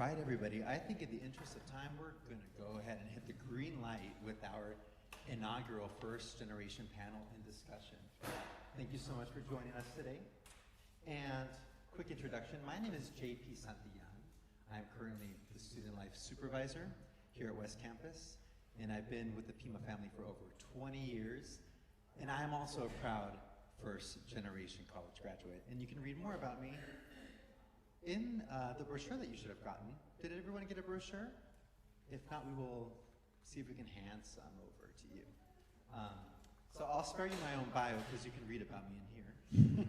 right, everybody. I think in the interest of time, we're going to go ahead and hit the green light with our inaugural first generation panel and discussion. Thank you so much for joining us today. And quick introduction, my name is JP Santillan. I'm currently the Student Life Supervisor here at West Campus, and I've been with the Pima family for over 20 years. And I am also a proud first generation college graduate. And you can read more about me in the brochure that you should have gotten. Did everyone get a brochure? If not, we will see if we can hand some over to you. So I'll spare you my own bio because you can read about me in here.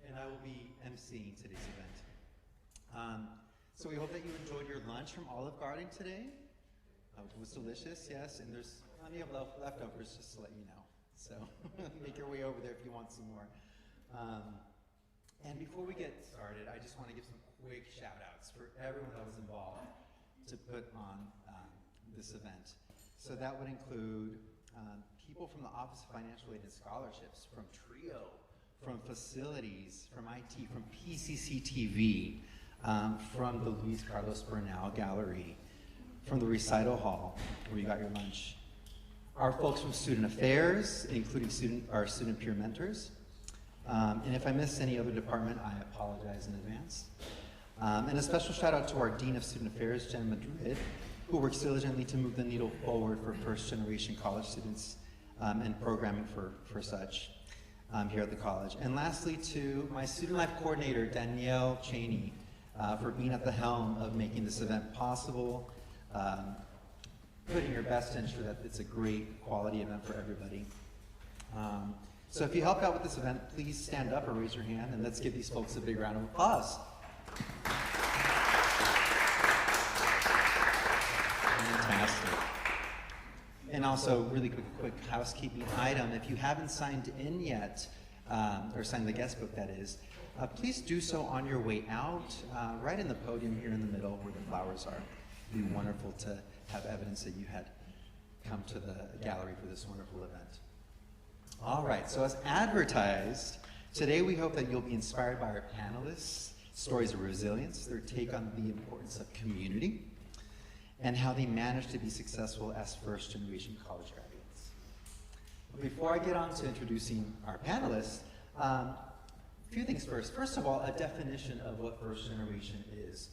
And I will be emceeing today's event. So we hope that you enjoyed your lunch from Olive Garden today. It was delicious, yes, and there's plenty of leftovers, just to let you know. So make your way over there if you want some more. And before we get started, I just want to give some quick shout outs for everyone that was involved to put on this event. So that would include people from the Office of Financial Aid and Scholarships, from TRIO, from Facilities, from IT, from PCC TV, from the Luis Carlos Bernal Gallery, from the Recital Hall, where you got your lunch. Our folks from Student Affairs, including our student peer mentors. And if I missed any other department, I apologize in advance. And a special shout out to our Dean of Student Affairs, Jen Madrid, who works diligently to move the needle forward for first generation college students and programming for such here at the college. And lastly, to my Student Life Coordinator, Danielle Cheney, for being at the helm of making this event possible, putting your best to ensure that it's a great quality event for everybody. So if you helped out with this event, please stand up or raise your hand, and let's give these folks a big round of applause. Fantastic. And also, really quick housekeeping item, if you haven't signed in yet, or signed the guest book that is, please do so on your way out, right in the podium here in the middle where the flowers are. It'd be wonderful to have evidence that you had come to the gallery for this wonderful event. All right, so as advertised, today we hope that you'll be inspired by our panelists' stories of resilience, their take on the importance of community, and how they managed to be successful as first-generation college graduates. But before I get on to introducing our panelists, a few things first. First of all, a definition of what first generation is.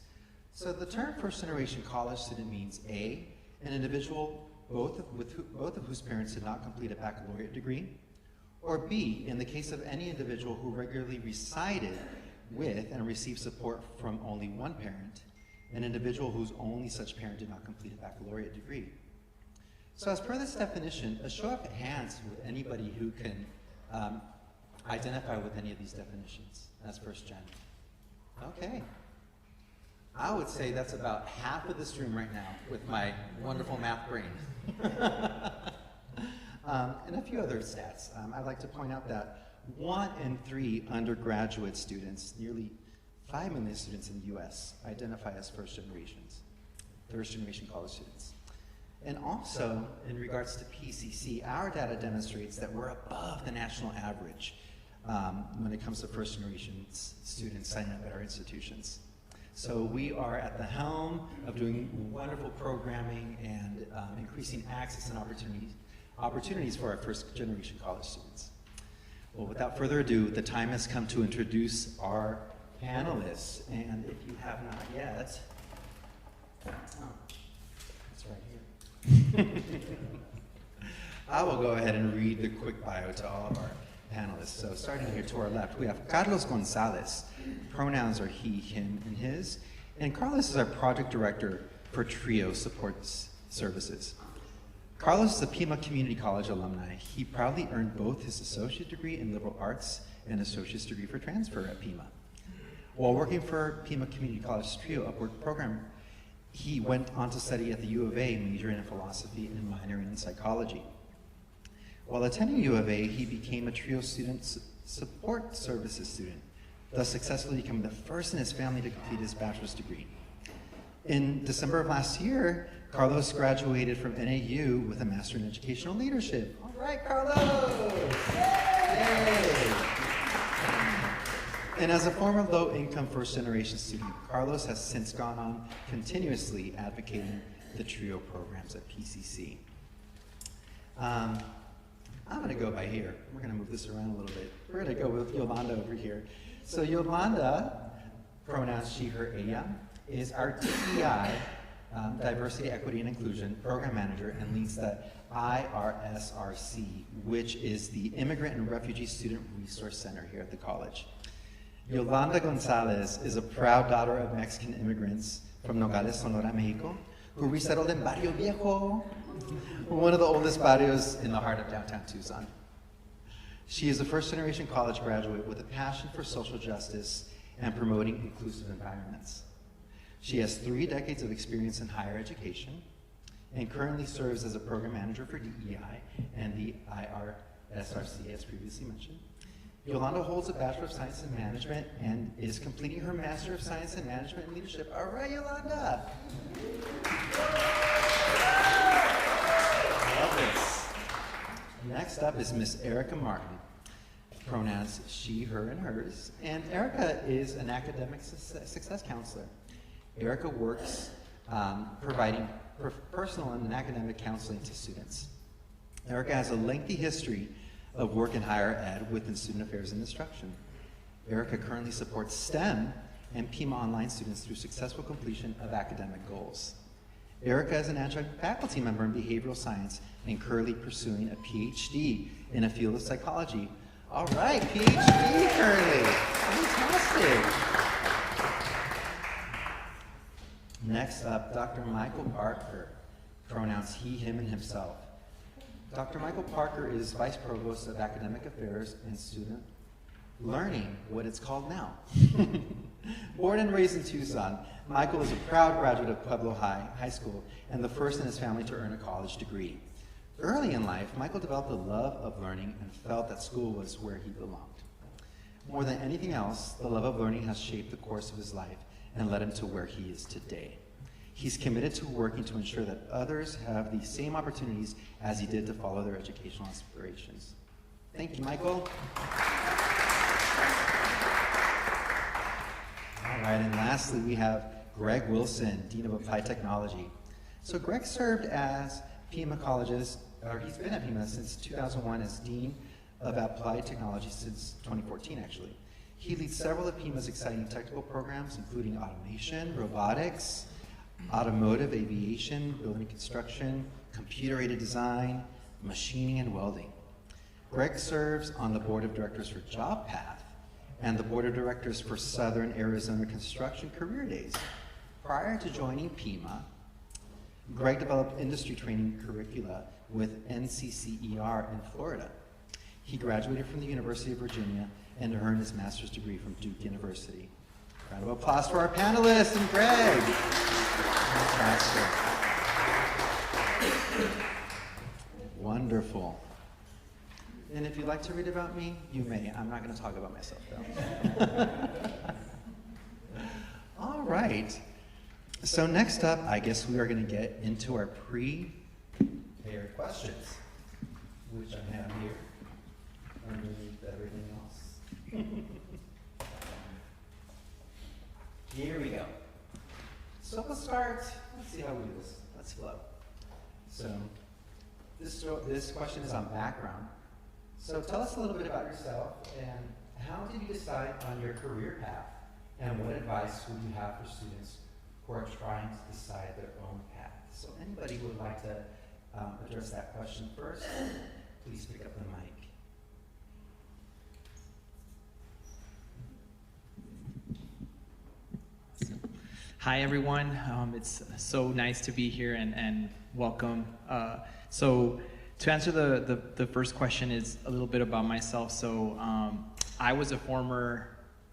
So the term first-generation college student means A, an individual both of whose parents did not complete a baccalaureate degree, or B, in the case of any individual who regularly resided with and received support from only one parent, an individual whose only such parent did not complete a baccalaureate degree. So as per this definition, a show of hands with anybody who can identify with any of these definitions as first gen. Okay. I would say that's about half of this room right now with my wonderful math brain. And a few other stats. I'd like to point out that 1 in 3 undergraduate students, nearly 5 million students in the US, identify as first generation college students. And also, in regards to PCC, our data demonstrates that we're above the national average when it comes to first generation students signing up at our institutions. So we are at the helm of doing wonderful programming and increasing access and opportunities for our first generation college students. Well, without further ado, the time has come to introduce our panelists. And if you have not yet, it's right here. I will go ahead and read the quick bio to all of our panelists. So starting here to our left, we have Carlos Gonzalez. Pronouns are he, him, and his. And Carlos is our project director for TRIO Support Services. Carlos is a Pima Community College alumni. He proudly earned both his associate degree in liberal arts and associate's degree for transfer at Pima. While working for Pima Community College TRIO Upward program, he went on to study at the U of A, majoring in philosophy and minoring in psychology. While attending U of A, he became a TRIO student support services student, thus successfully becoming the first in his family to complete his bachelor's degree. In December of last year, Carlos graduated from NAU with a Master in Educational Leadership. All right, Carlos! Yay! And as a former low-income first-generation student, Carlos has since gone on continuously advocating the TRIO programs at PCC. I'm going to go by here. We're going to move this around a little bit. We're going to go with Yolanda over here. So Yolanda, pronouns she, her, ella, is our DEI, Diversity, Equity, and Inclusion Program Manager, and leads the IRSRC, which is the Immigrant and Refugee Student Resource Center here at the college. Yolanda Gonzalez is a proud daughter of Mexican immigrants from Nogales, Sonora, Mexico, who resettled in Barrio Viejo, one of the oldest barrios in the heart of downtown Tucson. She is a first-generation college graduate with a passion for social justice and promoting inclusive environments. She has 3 decades of experience in higher education and currently serves as a program manager for DEI and the IRSRC, as previously mentioned. Yolanda holds a Bachelor of Science in Management and is completing her Master of Science in Management and Leadership. All right, Yolanda. Love this. Next up is Miss Erica Martin, pronouns she, her, and hers. And Erica is an academic success counselor. Erica works providing personal and academic counseling to students. Erica has a lengthy history of work in higher ed within student affairs and instruction. Erica currently supports STEM and PIMA online students through successful completion of academic goals. Erica is an adjunct faculty member in behavioral science and currently pursuing a PhD in a field of psychology. All right, PhD currently. Fantastic. Next up, Dr. Michael Parker, pronouns he, him, and himself. Dr. Michael Parker is Vice Provost of Academic Affairs and Student Learning, what it's called now. Born and raised in Tucson, Michael is a proud graduate of Pueblo High School and the first in his family to earn a college degree. Early in life, Michael developed a love of learning and felt that school was where he belonged. More than anything else, the love of learning has shaped the course of his life and led him to where he is today. He's committed to working to ensure that others have the same opportunities as he did to follow their educational aspirations. Thank you, Michael. All right, and lastly, we have Greg Wilson, Dean of Applied Technology. So Greg served as Pima College's, or he's been at Pima since 2001 as Dean of Applied Technology since 2014, actually. He leads several of Pima's exciting technical programs, including automation, robotics, automotive, aviation, building and construction, computer-aided design, machining, and welding. Greg serves on the board of directors for JobPath and the board of directors for Southern Arizona Construction Career Days. Prior to joining Pima, Greg developed industry training curricula with NCCER in Florida. He graduated from the University of Virginia and earned his master's degree from Duke University. Round of applause for our panelists and Greg. Fantastic. Wonderful. And if you'd like to read about me, you may. I'm not going to talk about myself, though. All right. So next up, I guess we are going to get into our pre-prepared questions, which I have here underneath everything else. Here we go. So let's start. Let's see how we do this. Let's flow. So this question is on background. So tell us a little bit about yourself and how did you decide on your career path? And what advice would you have for students who are trying to decide their own path? So anybody who would like to address that question first, please pick up the mic. Hi, everyone. It's so nice to be here and welcome. So to answer the first question is a little bit about myself. So I was a former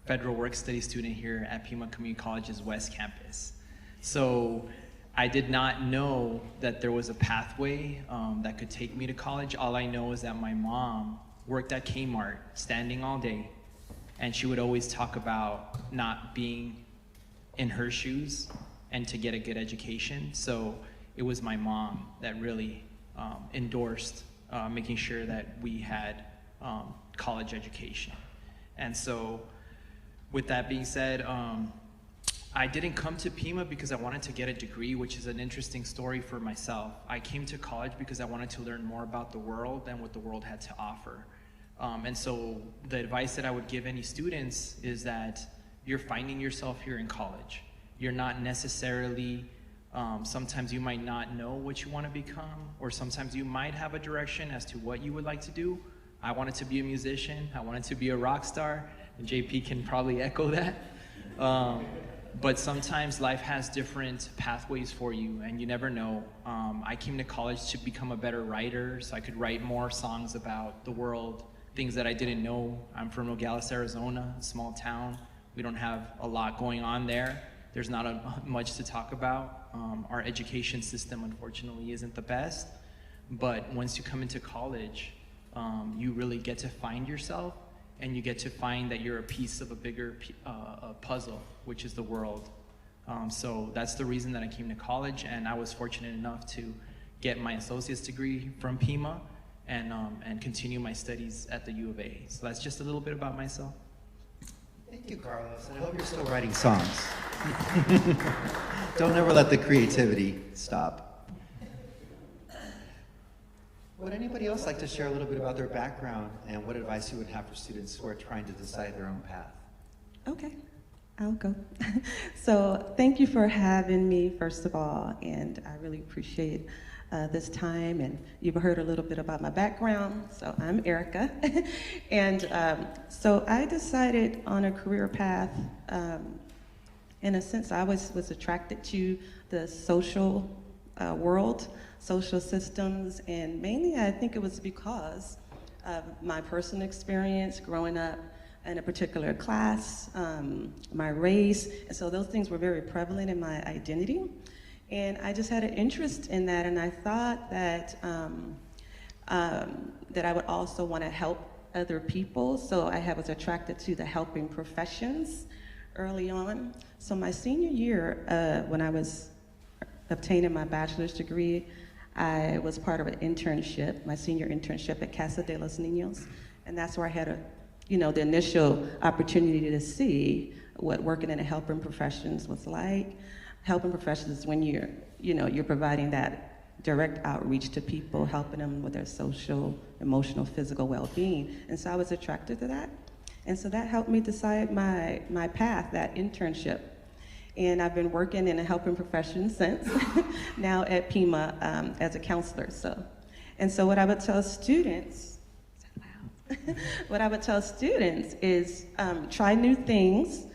federal work study student here at Pima Community College's West Campus. So I did not know that there was a pathway that could take me to college. All I know is that my mom worked at Kmart standing all day, and she would always talk about not being in her shoes and to get a good education. So it was my mom that really endorsed making sure that we had college education. And so with that being said, I didn't come to Pima because I wanted to get a degree, which is an interesting story for myself. I came to college because I wanted to learn more about the world and what the world had to offer. And so the advice that I would give any students is that you're finding yourself here in college. You're not necessarily, sometimes you might not know what you want to become, or sometimes you might have a direction as to what you would like to do. I wanted to be a musician. I wanted to be a rock star, and JP can probably echo that. But sometimes life has different pathways for you, and you never know. I came to college to become a better writer, so I could write more songs about the world, things that I didn't know. I'm from Nogales, Arizona, a small town. We don't have a lot going on there. There's not much to talk about. Our education system, unfortunately, isn't the best. But once you come into college, you really get to find yourself, and you get to find that you're a piece of a bigger puzzle, which is the world. So that's the reason that I came to college, and I was fortunate enough to get my associate's degree from Pima and continue my studies at the U of A. So that's just a little bit about myself. Thank you, Carlos, and I hope you're still writing songs. Don't ever let the creativity stop. Would anybody else like to share a little bit about their background and what advice you would have for students who are trying to decide their own path? Okay, I'll go. So thank you for having me, first of all, and I really appreciate this time. And you've heard a little bit about my background. So I'm Erica. And so I decided on a career path. In a sense, I was attracted to the social world, social systems, and mainly I think it was because of my personal experience growing up in a particular class, my race, and so those things were very prevalent in my identity. And I just had an interest in that, and I thought that that I would also want to help other people, so I was attracted to the helping professions early on. So my senior year, when I was obtaining my bachelor's degree, I was part of an internship, my senior internship at Casa de los Niños, and that's where I had the initial opportunity to see what working in the helping professions was like. Helping professions is when you're providing that direct outreach to people, helping them with their social, emotional, physical well-being, and so I was attracted to that, and so that helped me decide my path, that internship. And I've been working in a helping profession since, now at Pima as a counselor. And so what I would tell students, what I would tell students is try new things,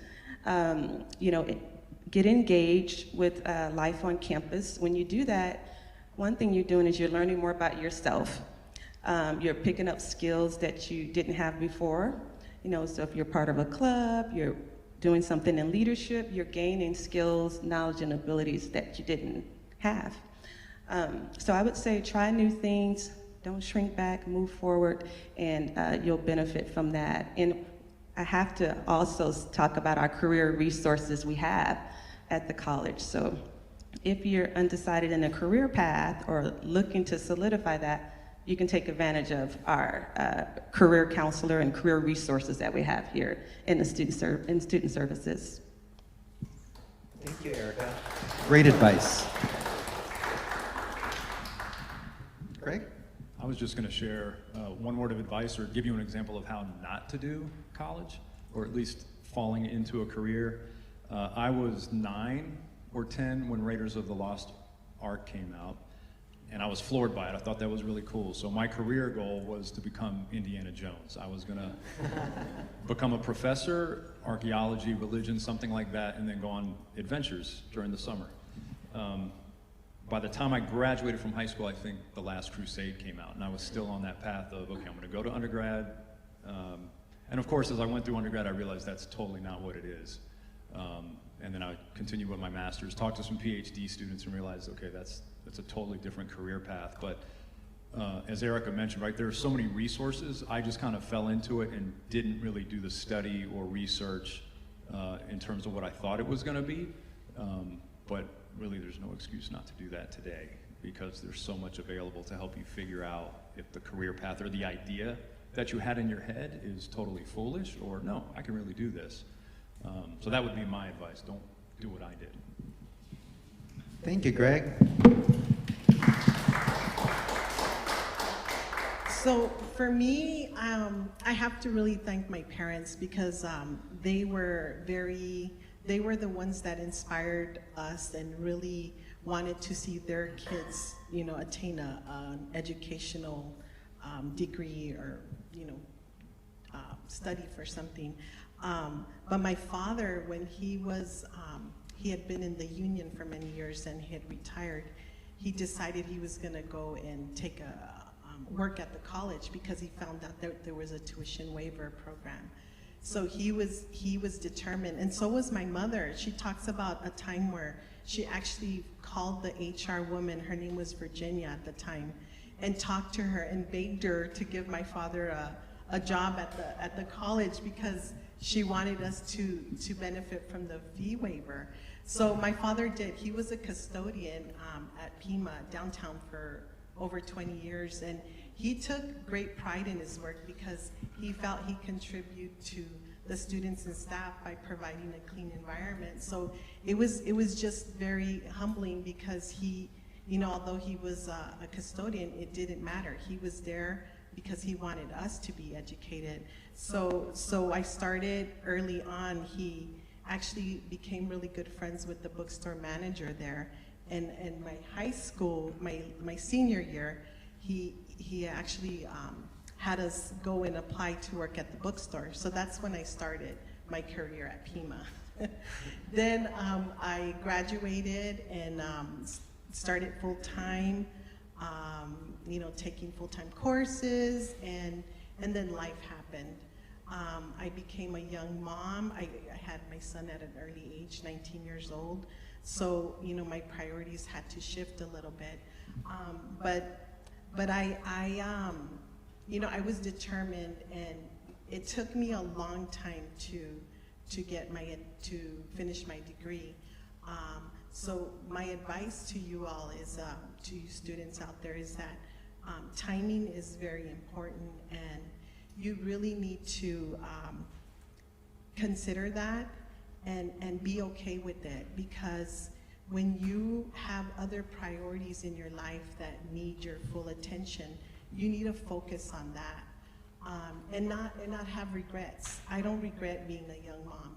get engaged with life on campus. When you do that, one thing you're doing is you're learning more about yourself. You're picking up skills that you didn't have before. So if you're part of a club, you're doing something in leadership, you're gaining skills, knowledge, and abilities that you didn't have. So I would say try new things, don't shrink back, move forward, and you'll benefit from that. And I have to also talk about our career resources we have at the college. So if you're undecided in a career path or looking to solidify that, you can take advantage of our career counselor and career resources that we have here in the student services. Thank you, Erica. Great advice. Greg? I was just going to share one word of advice or give you an example of how not to do college, or at least falling into a career. I was 9 or 10 when Raiders of the Lost Ark came out, and I was floored by it. I thought that was really cool. So my career goal was to become Indiana Jones. I was going to become a professor, archaeology, religion, something like that, and then go on adventures during the summer. By the time I graduated from high school, I think The Last Crusade came out, and I was still on that path of, okay, I'm going to go to undergrad. And of course, as I went through undergrad, I realized that's totally not what it is. And then I continued with my master's, talked to some PhD students, and realized, okay, that's a totally different career path. But as Erica mentioned, right, there are so many resources. I just kind of fell into it and didn't really do the study or research in terms of what I thought it was going to be. But really, there's no excuse not to do that today, because there's so much available to help you figure out if the career path or the idea that you had in your head is totally foolish, or no, I can really do this. So that would be my advice. Don't do what I did. Thank you, Greg. So for me, I have to really thank my parents because they were the ones that inspired us and really wanted to see their kids, attain an educational degree or, study for something. But my father, when he had been in the union for many years and he had retired, he decided he was going to go and take work at the college because he found out that there was a tuition waiver program. So he was determined, and so was my mother. She talks about a time where she actually called the HR woman, her name was Virginia at the time, and talked to her and begged her to give my father a job at the college because she wanted us to benefit from the fee waiver. So my father did. He was a custodian at Pima downtown for over 20 years, and he took great pride in his work because he felt he contributed to the students and staff by providing a clean environment. So it was just very humbling because he, although he was a custodian, it didn't matter. He was there because he wanted us to be educated. So I started early on. He actually became really good friends with the bookstore manager there. And my high school, my senior year, he actually had us go and apply to work at the bookstore. So that's when I started my career at Pima. Then I graduated and started full-time, taking full-time courses, and then life happened. I became a young mom. I had my son at an early age, 19 years old. So, my priorities had to shift a little bit. But I was determined, and it took me a long time to finish my degree. So my advice to you all is, to you students out there, is that timing is very important, and you really need to consider that and be okay with it, because when you have other priorities in your life that need your full attention, you need to focus on that, and not have regrets. I don't regret being a young mom.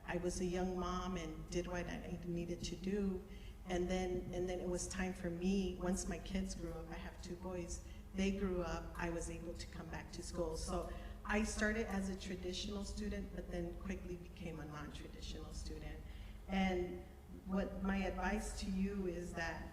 I was a young mom and did what I needed to do, and then it was time for me. Once my kids grew up, I have 2 boys. They grew up. I was able to come back to school. So I started as a traditional student, but then quickly became a non-traditional student. And what my advice to you is that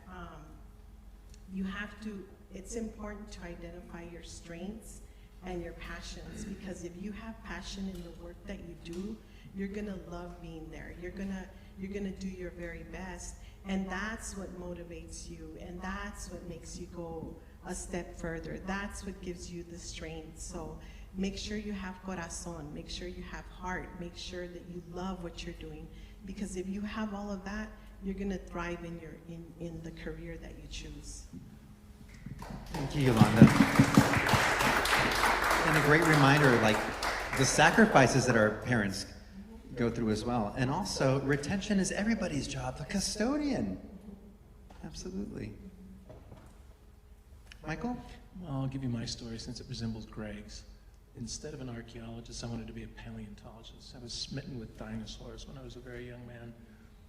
it's important to identify your strengths and your passions, because if you have passion in the work that you do, you're gonna love being there. You're gonna do your very best, and that's what motivates you, and that's what makes you go a step further. That's what gives you the strength. So make sure you have corazón, make sure you have heart, make sure that you love what you're doing, because if you have all of that, you're gonna thrive in the career that you choose. Thank you, Yolanda. And a great reminder, like the sacrifices that our parents go through as well. And also, retention is everybody's job, the custodian. Absolutely. Michael? Well, I'll give you my story since it resembles Greg's. Instead of an archaeologist, I wanted to be a paleontologist. I was smitten with dinosaurs when I was a very young man.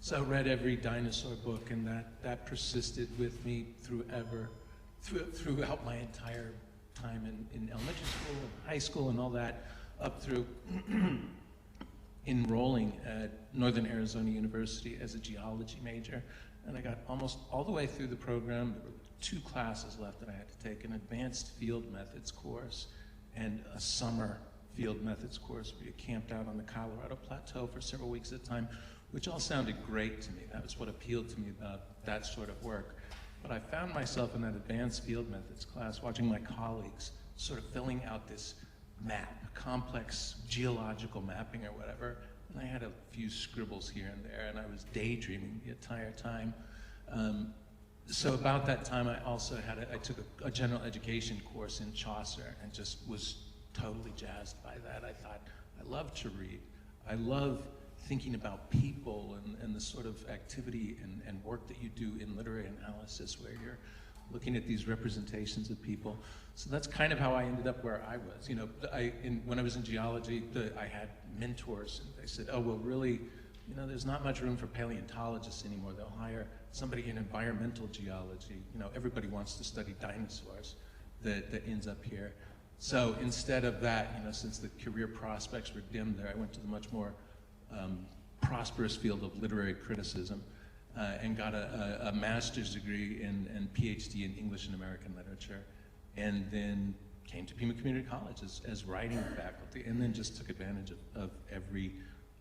So I read every dinosaur book, and that persisted with me throughout my entire time in elementary school and high school and all that, up through enrolling at Northern Arizona University as a geology major. And I got almost all the way through the program. There were 2 classes left that I had to take, an advanced field methods course and a summer field methods course where you camped out on the Colorado Plateau for several weeks at a time, which all sounded great to me. That was what appealed to me about that sort of work. But I found myself in that advanced field methods class watching my colleagues sort of filling out this map, a complex geological mapping or whatever, and I had a few scribbles here and there, and I was daydreaming the entire time. So about that time, I took a general education course in Chaucer and just was totally jazzed by that. I thought, I love to read. I love thinking about people and the sort of activity and work that you do in literary analysis where you're looking at these representations of people. So that's kind of how I ended up where I was. You know, when I was in geology, I had mentors, and they said, oh, well, really, you know, there's not much room for paleontologists anymore. They'll hire somebody in environmental geology. You know, everybody wants to study dinosaurs that ends up here. So instead of that, you know, since the career prospects were dim there, I went to the much more prosperous field of literary criticism and got a master's degree and PhD in English and American literature, and then came to Pima Community College as writing faculty, and then just took advantage of every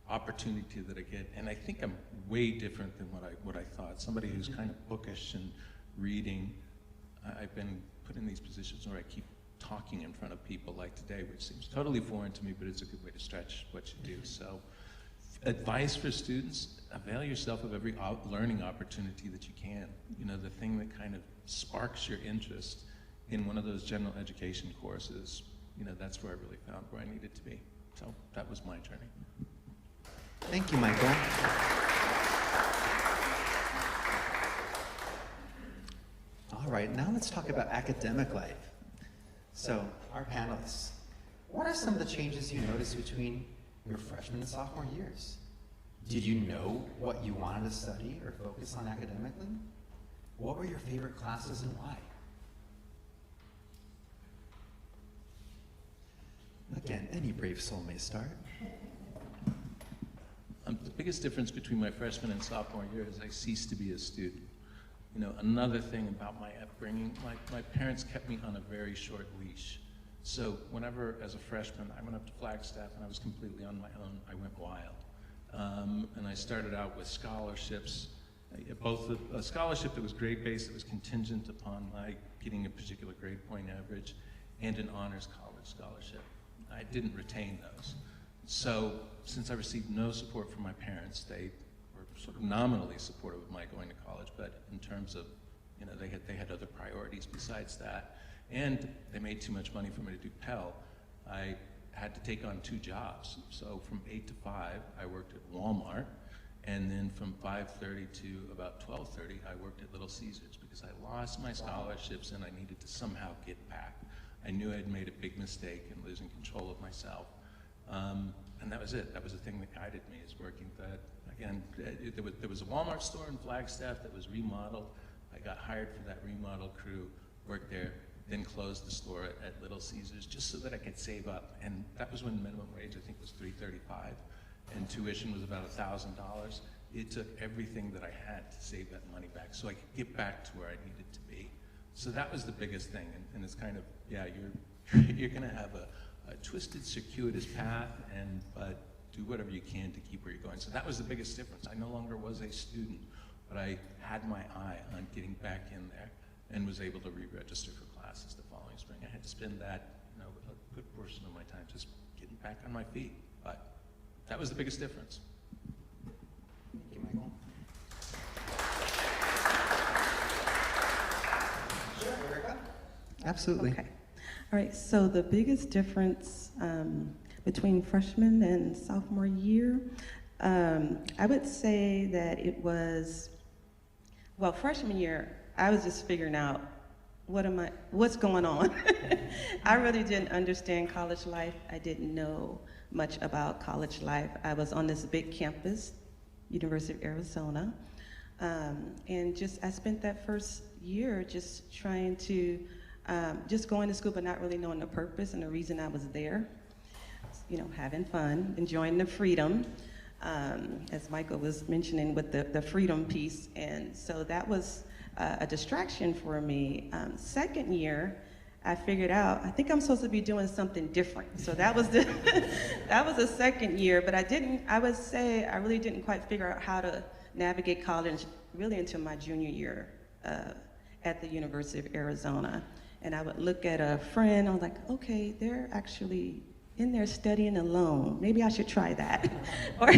opportunity that I get. And I think I'm way different than what I thought. Somebody who's kind of bookish and reading. I've been put in these positions where I keep talking in front of people like today, which seems totally foreign to me, but it's a good way to stretch what you do. So advice for students, avail yourself of every learning opportunity that you can. You know, the thing that kind of sparks your interest in one of those general education courses, you know, that's where I really found where I needed to be. So that was my journey. Thank you, Michael. All right, now let's talk about academic life. So, our panelists, what are some of the changes you noticed between your freshman and sophomore years? Did you know what you wanted to study or focus on academically? What were your favorite classes and why? Again, any brave soul may start. The biggest difference between my freshman and sophomore year is I ceased to be a student. You know, another thing about my upbringing, my parents kept me on a very short leash. So whenever, as a freshman, I went up to Flagstaff and I was completely on my own, I went wild. And I started out with scholarships, both a scholarship that was grade-based, that was contingent upon my getting a particular grade point average, and an honors college scholarship. I didn't retain those. So since I received no support from my parents, they were sort of nominally supportive of my going to college, but in terms of, you know, they had other priorities besides that. And they made too much money for me to do Pell. I had to take on 2 jobs. So from 8 to 5, I worked at Walmart. And then from 5:30 to about 12:30, I worked at Little Caesars because I lost my scholarships and I needed to somehow get back. I knew I'd made a big mistake in losing control of myself. And that was it. That was the thing that guided me, is working that. Again, there was a Walmart store in Flagstaff that was remodeled. I got hired for that remodel crew, worked there, then closed the store at Little Caesars just so that I could save up. And that was when minimum wage, I think, was $3.35, and tuition was about $1,000. It took everything that I had to save that money back so I could get back to where I needed to be. So that was the biggest thing. And it's kind of, yeah, you're going to have a twisted, circuitous path, but do whatever you can to keep where you're going. So that was the biggest difference. I no longer was a student, but I had my eye on getting back in there and was able to re-register for classes the following spring. I had to spend that, you know, a good portion of my time just getting back on my feet. But that was the biggest difference. Thank you, Michael. Sure, Erica? Absolutely. Okay. All right, so the biggest difference between freshman and sophomore year, I would say that it was, well, freshman year, I was just figuring out what's going on. I really didn't understand college life. I didn't know much about college life. I was on this big campus, University of Arizona, and I spent that first year just trying to, just going to school but not really knowing the purpose and the reason I was there. You know, having fun, enjoying the freedom, as Michael was mentioning with the freedom piece. And so that was a distraction for me. Second year, I figured out, I think I'm supposed to be doing something different. So that was that was the second year, but I would say I really didn't quite figure out how to navigate college really until my junior year at the University of Arizona. And I would look at a friend, I was like, okay, they're actually in there studying alone. Maybe I should try that. Or,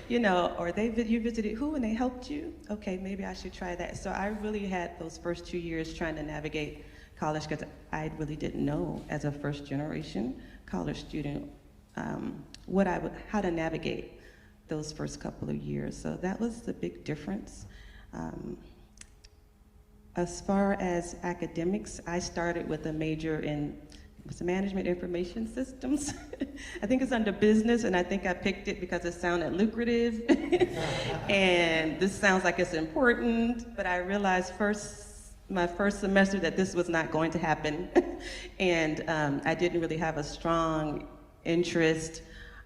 you know, or you visited who and they helped you? Okay, maybe I should try that. So I really had those first 2 years trying to navigate college because I really didn't know as a first generation college student how to navigate those first couple of years. So that was the big difference. As far as academics, I started with a major in management information systems. I think it's under business, and I think I picked it because it sounded lucrative. And this sounds like it's important, but I realized my first semester that this was not going to happen. And I didn't really have a strong interest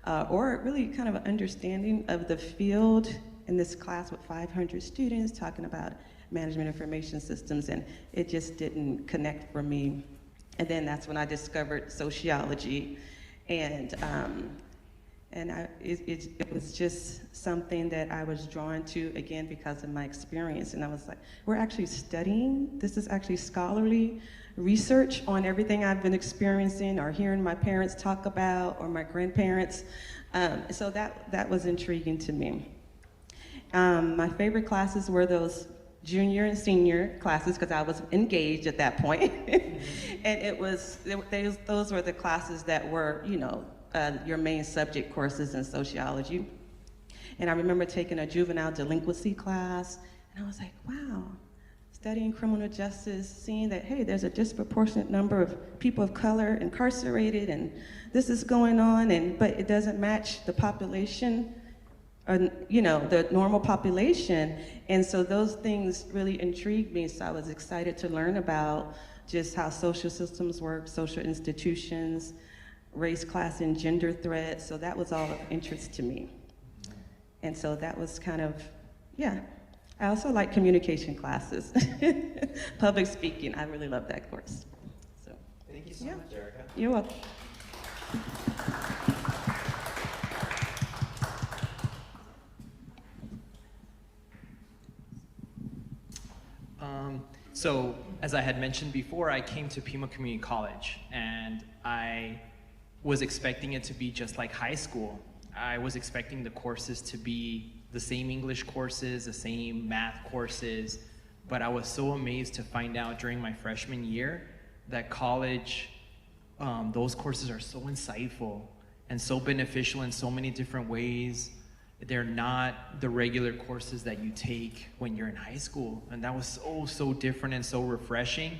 or really kind of an understanding of the field in this class with 500 students talking about management information systems, and it just didn't connect for me. And then that's when I discovered sociology, and it was just something that I was drawn to, again, because of my experience. And I was like, we're actually studying, this is actually scholarly research on everything I've been experiencing or hearing my parents talk about or my grandparents. So that was intriguing to me. My favorite classes were those junior and senior classes because I was engaged at that point. And those were the classes that were, your main subject courses in sociology. And I remember taking a juvenile delinquency class, and I was like, wow, studying criminal justice, seeing that, hey, there's a disproportionate number of people of color incarcerated, and this is going on, but it doesn't match the population, or, the normal population. And so those things really intrigued me, so I was excited to learn about just how social systems work, social institutions, race, class, and gender threats. So that was all of interest to me. And so that was kind of, yeah. I also like communication classes. Public speaking, I really love that course. So, Thank you so much, Erica. You're welcome. So, as I had mentioned before, I came to Pima Community College, and I was expecting it to be just like high school. I was expecting the courses to be the same English courses, the same math courses, but I was so amazed to find out during my freshman year that college, those courses are so insightful and so beneficial in so many different ways. They're not the regular courses that you take when you're in high school. And that was so different and so refreshing.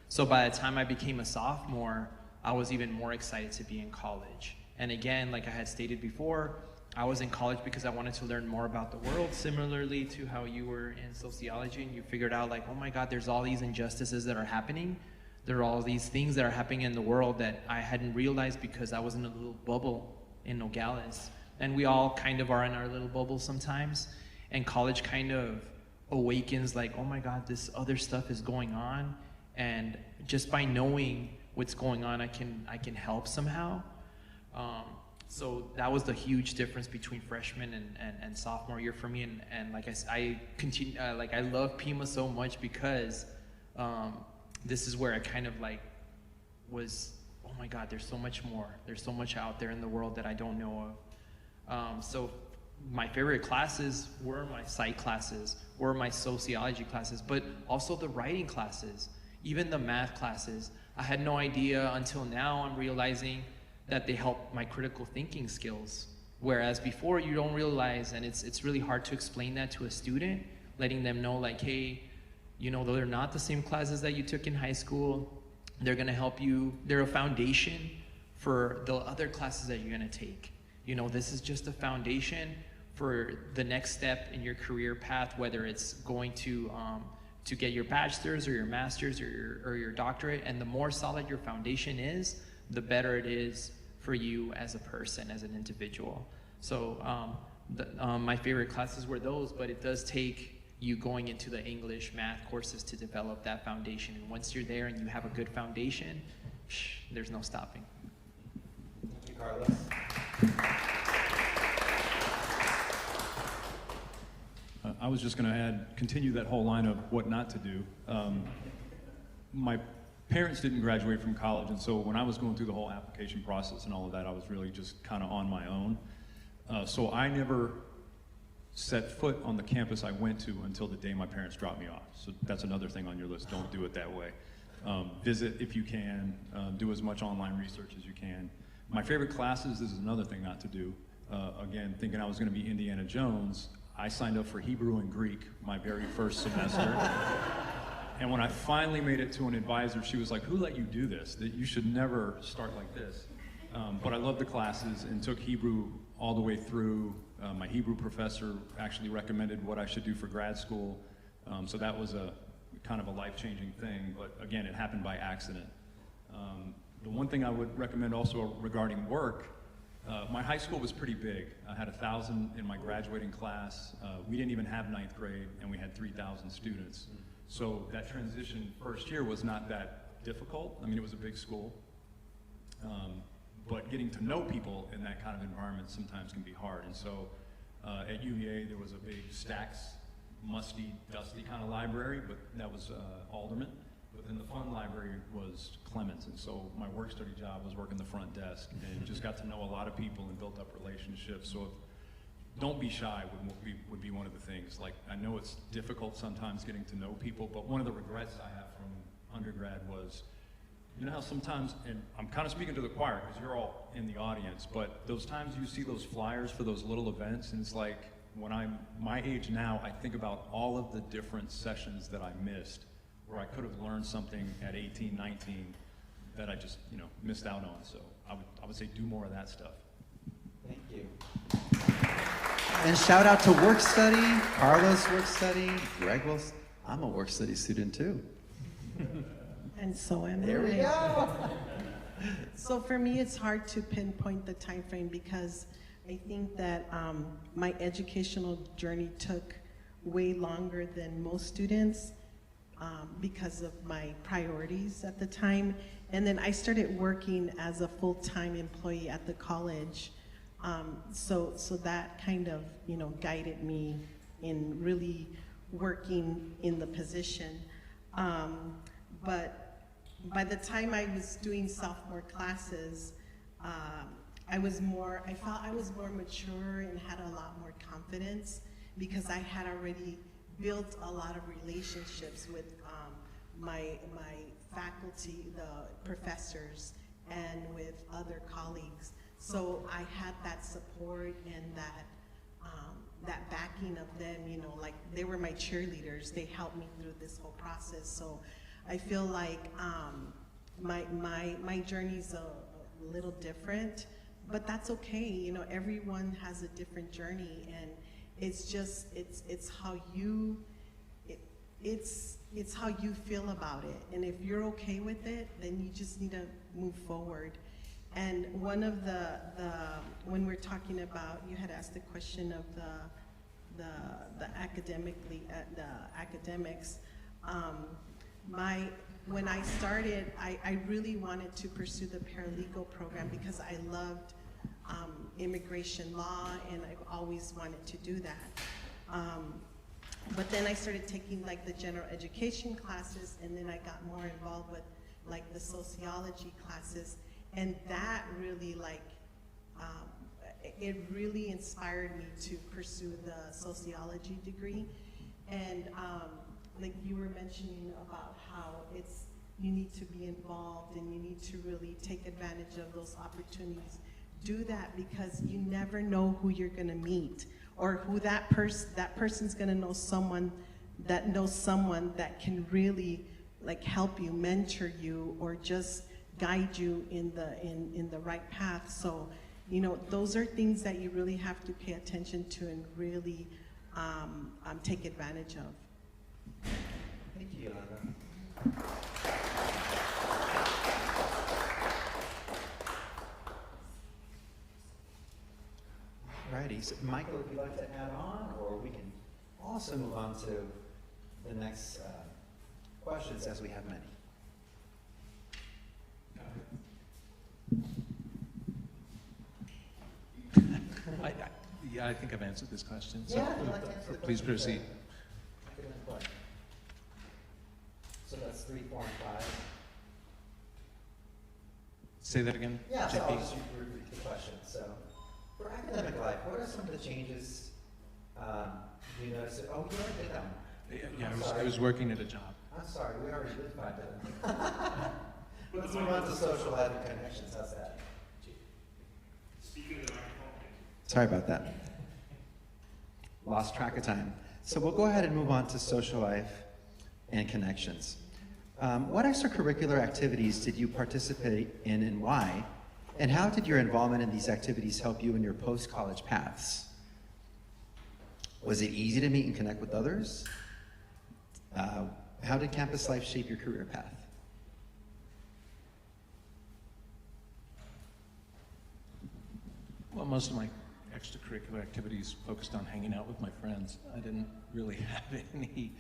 So by the time I became a sophomore, I was even more excited to be in college. And again, like I had stated before, I was in college because I wanted to learn more about the world, similarly to how you were in sociology and you figured out like, oh my God, there's all these injustices that are happening. There are all these things that are happening in the world that I hadn't realized because I was in a little bubble in Nogales. And we all kind of are in our little bubble sometimes. And college kind of awakens like, oh my God, this other stuff is going on. And just by knowing what's going on, I can help somehow. So that was the huge difference between freshman and sophomore year for me. And like I continue, like I love Pima so much because this is where I kind of like was, oh my God, there's so much more. There's so much out there in the world that I don't know of. So my favorite classes were my psych classes, were my sociology classes, but also the writing classes, even the math classes. I had no idea until now I'm realizing that they help my critical thinking skills. Whereas before you don't realize, and it's really hard to explain that to a student, letting them know like, hey, they're not the same classes that you took in high school. They're gonna help you, they're a foundation for the other classes that you're gonna take. This is just a foundation for the next step in your career path, whether it's going to get your bachelor's or your master's or your doctorate. And the more solid your foundation is, the better it is for you as a person, as an individual. So my favorite classes were those, but it does take you going into the English, math courses to develop that foundation. And once you're there and you have a good foundation, there's no stopping. Thank you, Carlos. I was just going to continue that whole line of what not to do. My parents didn't graduate from college, and so when I was going through the whole application process and all of that, I was really just kind of on my own. So I never set foot on the campus I went to until the day my parents dropped me off. So that's another thing on your list. Don't do it that way. Visit if you can. Do as much online research as you can. My favorite classes, this is another thing not to do. Again, thinking I was going to be Indiana Jones, I signed up for Hebrew and Greek my very first semester. And when I finally made it to an advisor, she was like, who let you do this? That you should never start like this. But I loved the classes and took Hebrew all the way through. My Hebrew professor actually recommended what I should do for grad school. So that was a kind of a life-changing thing, but again, it happened by accident. The one thing I would recommend also regarding work, my high school was pretty big. I had 1,000 in my graduating class. We didn't even have 9th grade, and we had 3,000 students. So that transition first year was not that difficult. I mean, it was a big school. But getting to know people in that kind of environment sometimes can be hard. And so at UVA, there was a big Stacks, musty, dusty kind of library, but that was Alderman. But then the fun library was Clemens. And so my work study job was working the front desk and just got to know a lot of people and built up relationships. So don't be shy would be one of the things. Like, I know it's difficult sometimes getting to know people, but one of the regrets I have from undergrad was, you know how sometimes, and I'm kind of speaking to the choir because you're all in the audience, but those times you see those flyers for those little events, and it's like, when I'm my age now, I think about all of the different sessions that I missed where I could have learned something at 18, 19 that I just, missed out on. So I would say do more of that stuff. Thank you. And shout out to work study, Carlos work study, Greg Wilson. I'm a work study student too. And so am I. There we go. So for me, it's hard to pinpoint the time frame because I think that my educational journey took way longer than most students because of my priorities at the time. And then I started working as a full-time employee at the college. So that kind of, guided me in really working in the position. But by the time I was doing sophomore classes, I felt I was more mature and had a lot more confidence because I had already built a lot of relationships with my faculty, the professors, and with other colleagues. So I had that support and that backing of them, like they were my cheerleaders. They helped me through this whole process. So I feel like my journey's a little different, but that's okay. Everyone has a different journey, and it's just it's how you feel about it. And if you're okay with it, then you just need to move forward. And one of the when we're talking about, you had asked the question of the academics. When I started, I really wanted to pursue the paralegal program because I loved immigration law, and I've always wanted to do that. But then I started taking like the general education classes, and then I got more involved with like the sociology classes, and that really it really inspired me to pursue the sociology degree. And like you were mentioning about how you need to be involved and you need to really take advantage of those opportunities. Do that because you never know who you're gonna meet, or who that person's gonna know someone that knows someone that can really like help you, mentor you, or just guide you in the right path. So, those are things that you really have to pay attention to and really take advantage of. Thank you, Yolanda. Alrighty, so Michael, if you'd like to add on, or we can also move on to the next questions as we have many. I think I've answered this question. So Yeah, I'd like to answer the please question. proceed. So that's 3, 4, and 5. Say that again, Yeah, so I'll JP. just repeat the question. So, for academic life, what are some of the changes you notice? Oh, you already did that one. Yeah, I was working at a job. I'm sorry, we already did 5 of them. Let's move on to social life and connections. How's that? Sorry about that. Lost track of time. So we'll go ahead and move on to social life and connections. What extracurricular activities did you participate in and why? And how did your involvement in these activities help you in your post-college paths? Was it easy to meet and connect with others? How did campus life shape your career path? Well, most of my extracurricular activities focused on hanging out with my friends. I didn't really have any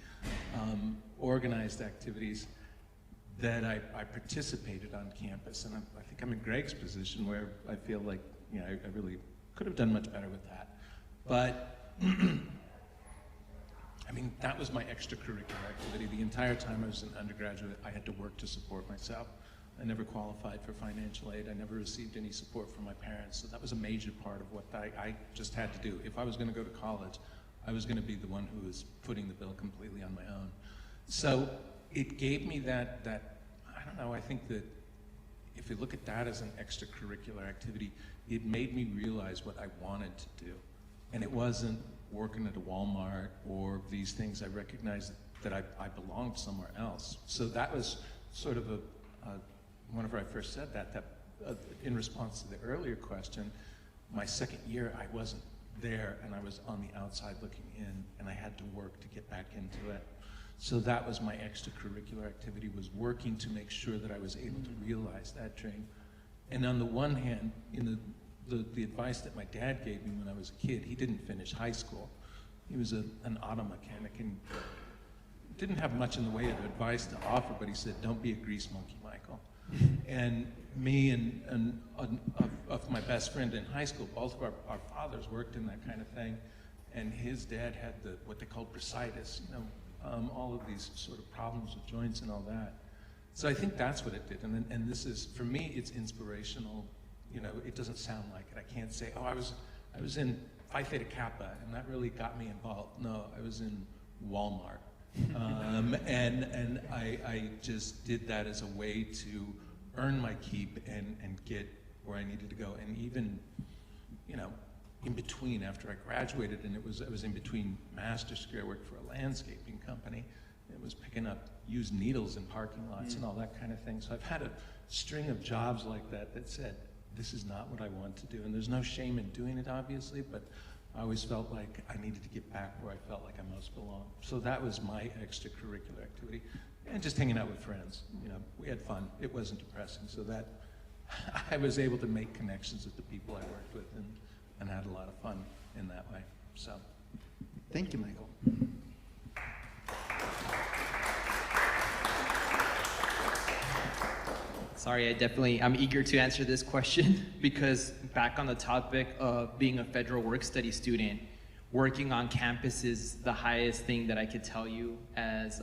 organized activities that I participated on campus. And I think I'm in Greg's position where I feel like, you know, I really could have done much better with that. But, I mean, that was my extracurricular activity. The entire time I was an undergraduate, I had to work to support myself. I never qualified for financial aid. I never received any support from my parents. So that was a major part of what I just had to do. If I was going to go to college, I was going to be the one who was footing the bill completely on my own. So it gave me that, I don't know, I think that if you look at that as an extracurricular activity, it made me realize what I wanted to do. And it wasn't working at a Walmart or these things. I recognized that I belonged somewhere else. So that was sort of whenever I first said that in response to the earlier question, my second year I wasn't there and I was on the outside looking in and I had to work to get back into it. So that was my extracurricular activity, was working to make sure that I was able to realize that dream. And on the one hand, in the advice that my dad gave me when I was a kid, he didn't finish high school. He was an auto mechanic and didn't have much in the way of advice to offer, but he said, don't be a grease monkey, Michael. And me and of my best friend in high school, both of our fathers worked in that kind of thing, and his dad had what they called bursitis, you know, all of these sort of problems with joints and all that. So I think that's what it did, and this is, for me, it's inspirational. You know, it doesn't sound like it. I can't say, oh, I was in Phi Theta Kappa, and that really got me involved. No, I was in Walmart. And I just did that as a way to earn my keep and get where I needed to go. And even, you know, in between, after I graduated, and I was in between master's degree, I worked for a landscaping company. It was picking up used needles in parking lots and all that kind of thing. So I've had a string of jobs like that said, this is not what I want to do. And there's no shame in doing it, obviously, but I always felt like I needed to get back where I felt like I most belonged. So that was my extracurricular activity. And just hanging out with friends. You know, we had fun. It wasn't depressing. So that I was able to make connections with the people I worked with and had a lot of fun in that way. So thank you, Michael. Sorry, I'm eager to answer this question because back on the topic of being a federal work-study student, working on campus is the highest thing that I could tell you as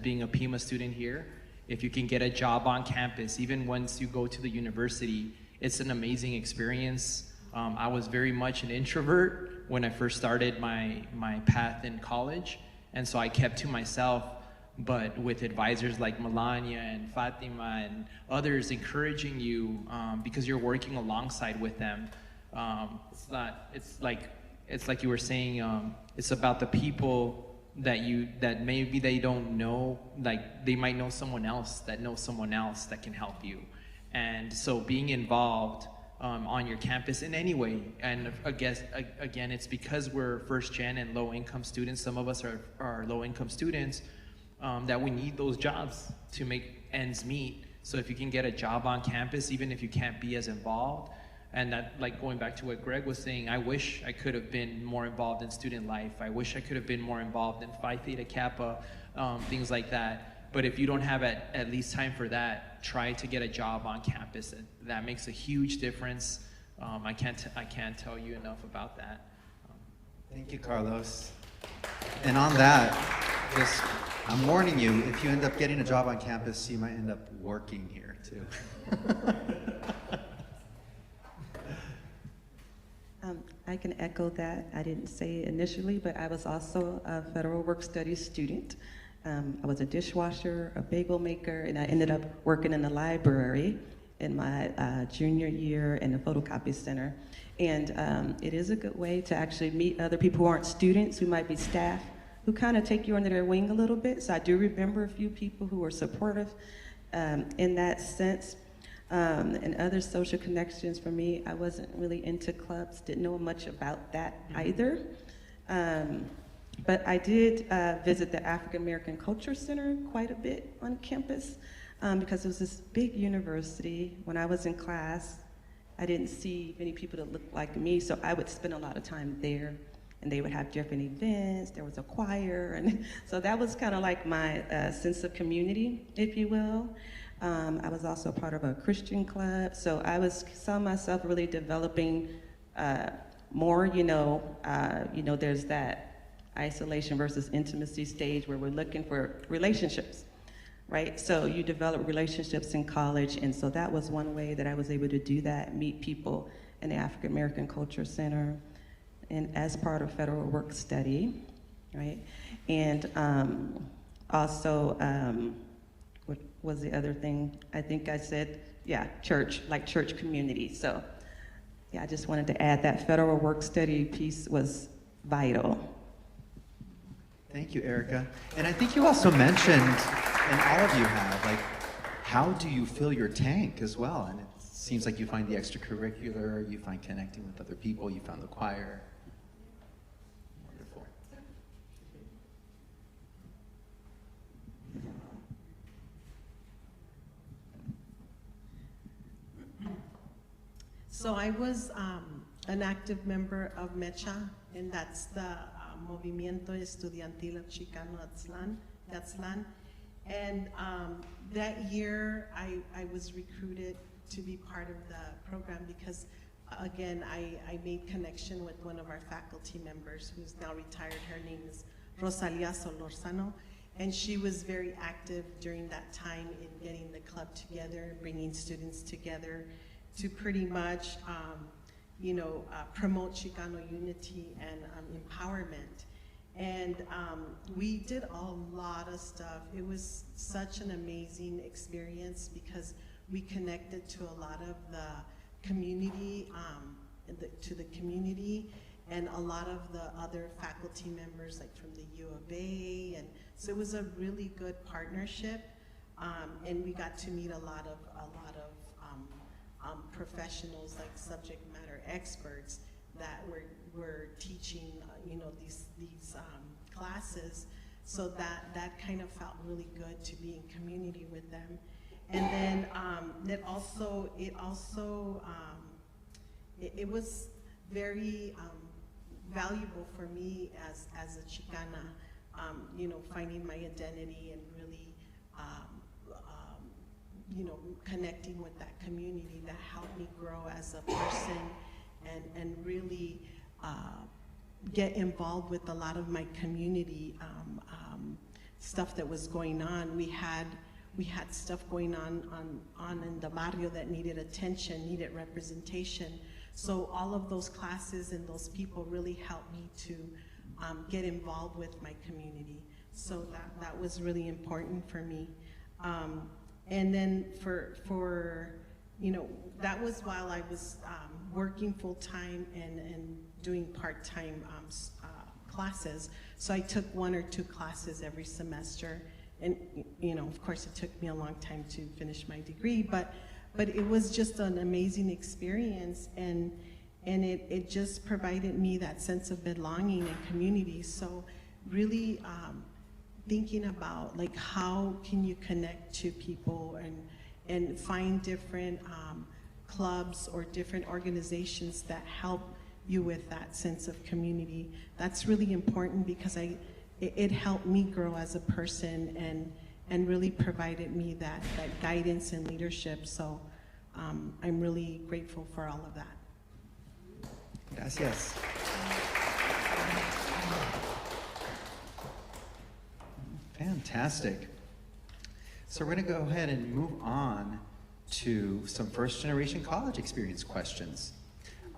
being a PIMA student here. If you can get a job on campus, even once you go to the university, it's an amazing experience. I was very much an introvert when I first started my path in college, and so I kept to myself. But with advisors like Melania and Fatima and others encouraging you because you're working alongside with them, it's like you were saying, it's about the people that maybe they don't know, like they might know someone else that can help you. And so being involved on your campus in any way, and I guess, again, it's because we're first gen and low income students, some of us are low income students, that we need those jobs to make ends meet. So if you can get a job on campus, even if you can't be as involved, and that, like going back to what Greg was saying, I wish I could have been more involved in student life. I wish I could have been more involved in Phi Theta Kappa, things like that. But if you don't have at least time for that, try to get a job on campus. That makes a huge difference. I can't tell you enough about that. Thank you, Carlos. And on that, I'm warning you, if you end up getting a job on campus, you might end up working here too. I can echo that. I didn't say it initially, but I was also a federal work studies student. I was a dishwasher, a bagel maker, and I ended up working in the library. in my junior year in the photocopy center. And it is a good way to actually meet other people who aren't students, who might be staff, who kind of take you under their wing a little bit. So I do remember a few people who were supportive in that sense. And other social connections for me, I wasn't really into clubs, didn't know much about that either. But I did visit the African American Culture Center quite a bit on campus because it was this big university. When I was in class, I didn't see many people that looked like me, so I would spend a lot of time there. And they would have different events, there was a choir, and so that was kind of like my sense of community, if you will. I was also part of a Christian club, so I saw myself really developing more, there's that isolation versus intimacy stage where we're looking for relationships, right? So you develop relationships in college, and so that was one way that I was able to do that, meet people in the African American Culture Center, and as part of federal work study, right? And also, what was the other thing? I think I said, yeah, church, like church community. So yeah, I just wanted to add that federal work study piece was vital. Thank you, Erica. And I think you also mentioned, and all of you have, like, how do you fill your tank as well? And it seems like you find the extracurricular, you find connecting with other people, you found the choir. Wonderful. So I was an active member of MECHA, and that's the Movimiento Estudiantil Chicano Aztlán. And that year, I was recruited to be part of the program because, again, I made connection with one of our faculty members who's now retired. Her name is Rosalia Solorzano, and she was very active during that time in getting the club together, bringing students together to pretty much, promote Chicano unity and empowerment. And we did a lot of stuff. It was such an amazing experience because we connected to a lot of the community, to the community, and a lot of the other faculty members, like from the U of A, and so it was a really good partnership, and we got to meet a lot of professionals, like subject matter experts that were teaching, these classes. So that kind of felt really good to be in community with them. And then it was very valuable for me as a Chicana, finding my identity and really connecting with that community that helped me grow as a person and really get involved with a lot of my community stuff that was going on. We had stuff going on in the barrio that needed attention, needed representation. So all of those classes and those people really helped me to get involved with my community. So that was really important for me. And then that was while I was working full-time and doing part-time classes. So I took 1 or 2 classes every semester. And, of course, it took me a long time to finish my degree, but it was just an amazing experience, and it just provided me that sense of belonging and community. So really thinking about, like, how can you connect to people and find different clubs or different organizations that help you with that sense of community. That's really important because it helped me grow as a person and really provided me that guidance and leadership. So I'm really grateful for all of that. Gracias. Fantastic. So we're going to go ahead and move on to some first-generation college experience questions.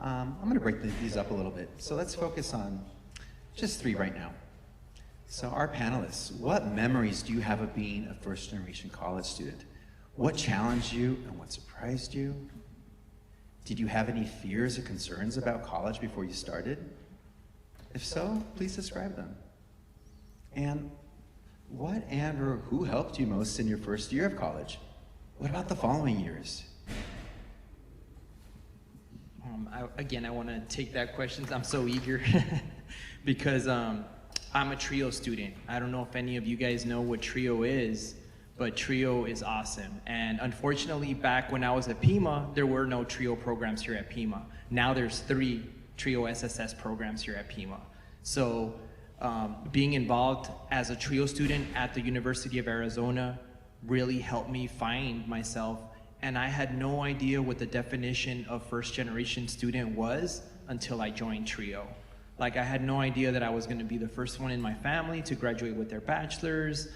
I'm going to break these up a little bit. So let's focus on just 3 right now. So our panelists, what memories do you have of being a first-generation college student? What challenged you and what surprised you? Did you have any fears or concerns about college before you started? If so, please describe them. And what and or who helped you most in your first year of college? What about the following years? I want to take that question. I'm so eager because I'm a TRIO student. I don't know if any of you guys know what TRIO is, but TRIO is awesome. And unfortunately, back when I was at Pima, there were no TRIO programs here at Pima. Now there's 3 TRIO SSS programs here at Pima. So being involved as a TRIO student at the University of Arizona really helped me find myself. And I had no idea what the definition of first generation student was until I joined TRIO. Like, I had no idea that I was gonna be the first one in my family to graduate with their bachelor's.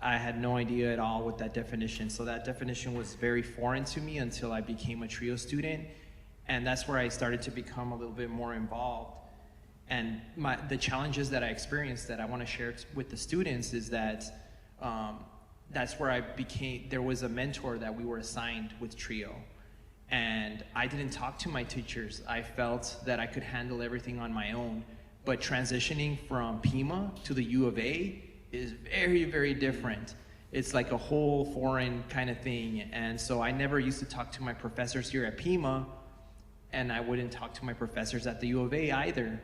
I had no idea at all what that definition. So that definition was very foreign to me until I became a TRIO student. And that's where I started to become a little bit more involved. And the challenges that I experienced that I wanna share with the students is that that's where there was a mentor that we were assigned with TRIO. And I didn't talk to my teachers. I felt that I could handle everything on my own. But transitioning from Pima to the U of A is very, very different. It's like a whole foreign kind of thing. And so I never used to talk to my professors here at Pima, and I wouldn't talk to my professors at the U of A either.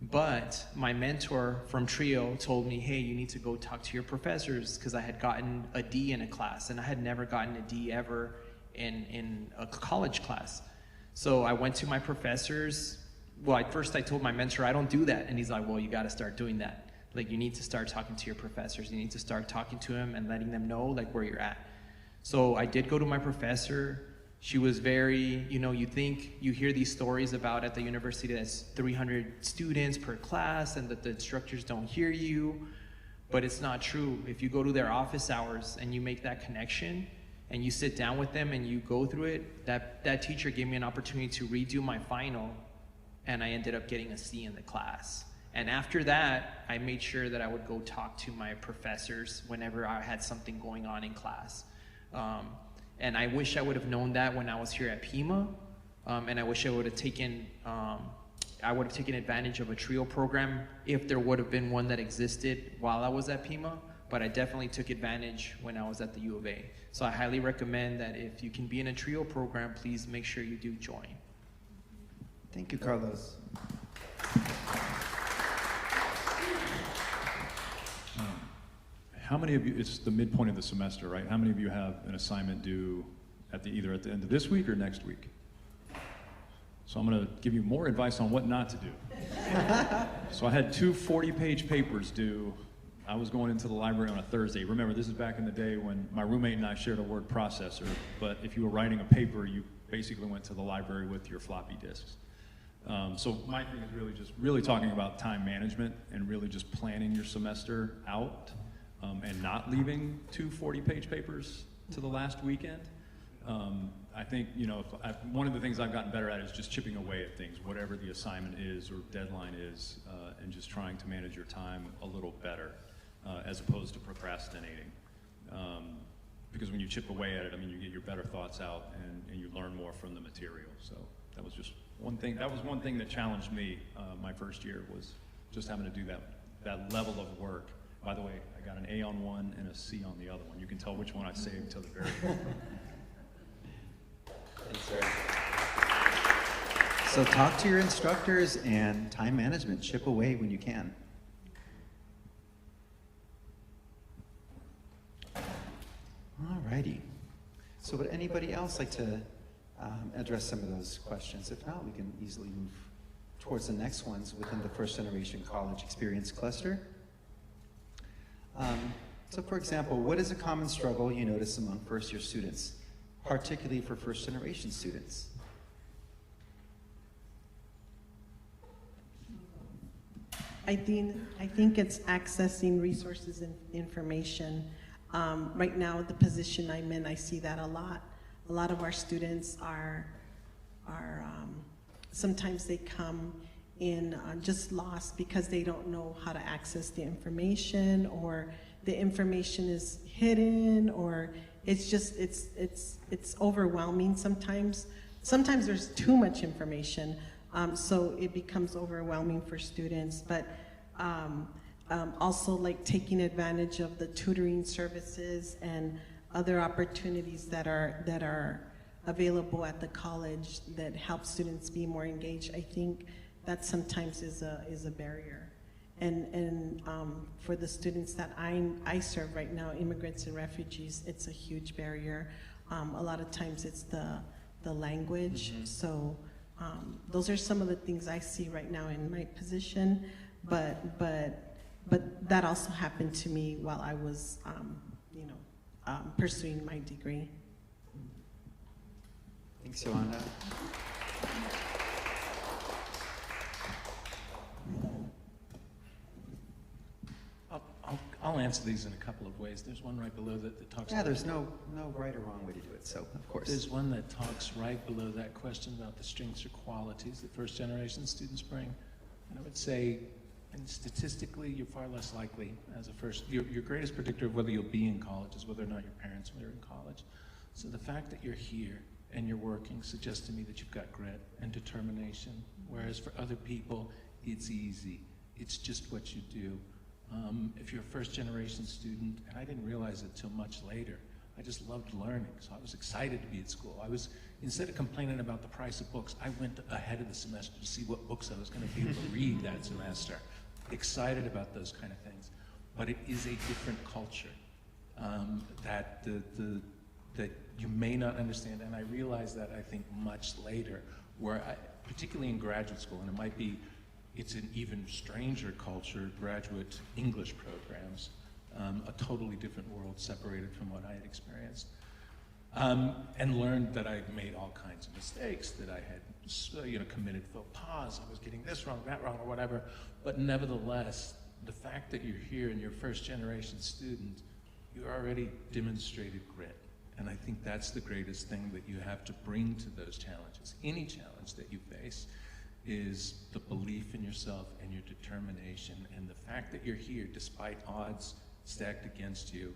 But my mentor from TRIO told me, hey, you need to go talk to your professors, because I had gotten a D in a class, and I had never gotten a D ever in a college class. So I went to my professors. Well, at first I told my mentor, I don't do that. And he's like, well, you gotta start doing that. Like, you need to start talking to your professors. You need to start talking to them and letting them know like where you're at. So I did go to my professor. She was very, you hear these stories about at the university that's 300 students per class and that the instructors don't hear you, but it's not true. If you go to their office hours and you make that connection and you sit down with them and you go through it, that teacher gave me an opportunity to redo my final, and I ended up getting a C in the class. And after that, I made sure that I would go talk to my professors whenever I had something going on in class. And I wish I would have known that when I was here at Pima, and I wish I would have taken advantage of a TRIO program if there would have been one that existed while I was at Pima, but I definitely took advantage when I was at the U of A. So I highly recommend that if you can be in a TRIO program, please make sure you do join. Thank you, Carlos. How many of you, it's the midpoint of the semester, right? How many of you have an assignment due either at the end of this week or next week? So I'm gonna give you more advice on what not to do. So I had 2 40-page papers due. I was going into the library on a Thursday. Remember, this is back in the day when my roommate and I shared a word processor, but if you were writing a paper, you basically went to the library with your floppy disks. So my thing is really talking about time management and really just planning your semester out. And not leaving 2 40-page papers to the last weekend. I think, one of the things I've gotten better at is just chipping away at things, whatever the assignment is or deadline is, and just trying to manage your time a little better, as opposed to procrastinating. Because when you chip away at it, you get your better thoughts out and you learn more from the material. So that was just one thing. That was one thing that challenged me my first year, was just having to do that level of work. By the way, I got an A on one and a C on the other one. You can tell which one I saved till the very end. Thanks, sir. So talk to your instructors and time management. Chip away when you can. Alrighty. So would anybody else like to address some of those questions? If not, we can easily move towards the next ones within the first generation college experience cluster. So for example, what is a common struggle you notice among first-year students, particularly for first-generation students? I think it's accessing resources and information. Right now, the position I'm in, I see that a lot. A lot of our students are sometimes they come in just lost because they don't know how to access the information, or the information is hidden, or it's just, it's overwhelming sometimes. Sometimes there's too much information, so it becomes overwhelming for students, but also like taking advantage of the tutoring services and other opportunities that are available at the college that help students be more engaged. I think that sometimes is a barrier. And for the students that I serve right now, immigrants and refugees, it's a huge barrier. A lot of times it's the language. Mm-hmm. So those are some of the things I see right now in my position, but that also happened to me while I was, pursuing my degree. Thanks, Yolanda. I'll answer these in a couple of ways. There's one right below that talks. Yeah, there's no right or wrong way to do it. So of course. There's one that talks right below that question about the strengths or qualities that first generation students bring. And I would say, and statistically, you're far less likely as a first. Your greatest predictor of whether you'll be in college is whether or not your parents were in college. So the fact that you're here and you're working suggests to me that you've got grit and determination. Whereas for other people, it's easy. It's just what you do. If you're a first generation student, and I didn't realize it till much later, I just loved learning, so I was excited to be at school. Instead of complaining about the price of books, I went ahead of the semester to see what books I was going to be able to read that semester. Excited about those kind of things. But it is a different culture that you may not understand, and I realized that, I think, much later, where particularly in graduate school, and it's an even stranger culture, graduate English programs, a totally different world separated from what I had experienced. And learned that I made all kinds of mistakes, that I had committed faux pas, I was getting this wrong, that wrong, or whatever. But nevertheless, the fact that you're here and you're a first generation student, you already demonstrated grit. And I think that's the greatest thing that you have to bring to those challenges. Any challenge that you face is the belief in yourself and your determination, and the fact that you're here despite odds stacked against you.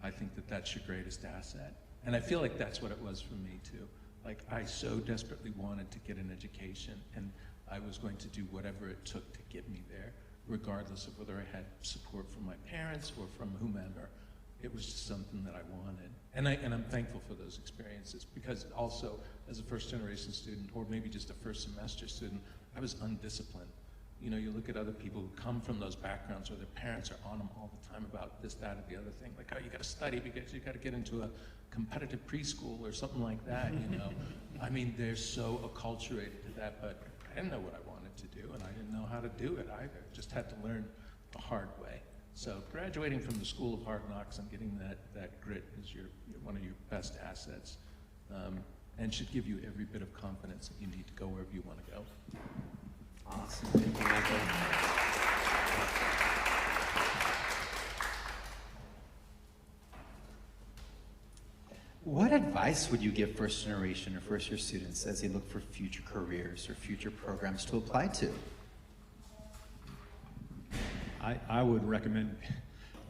I think that that's your greatest asset. And I feel like that's what it was for me too. Like, I so desperately wanted to get an education, and I was going to do whatever it took to get me there, regardless of whether I had support from my parents or from whomever. It was just something that I wanted. And I'm thankful for those experiences, because also as a first generation student, or maybe just a first semester student, I was undisciplined. You know, you look at other people who come from those backgrounds where their parents are on them all the time about this, that, or the other thing. Like, oh, you gotta study because you gotta get into a competitive preschool or something like that, you know. I mean, they're so acculturated to that, but I didn't know what I wanted to do, and I didn't know how to do it either. Just had to learn the hard way. So graduating from the School of Hard Knocks and getting that grit is one of your best assets, and should give you every bit of confidence that you need to go wherever you want to go. Awesome. Thank you, Michael. What advice would you give first generation or first year students as they look for future careers or future programs to apply to? I would recommend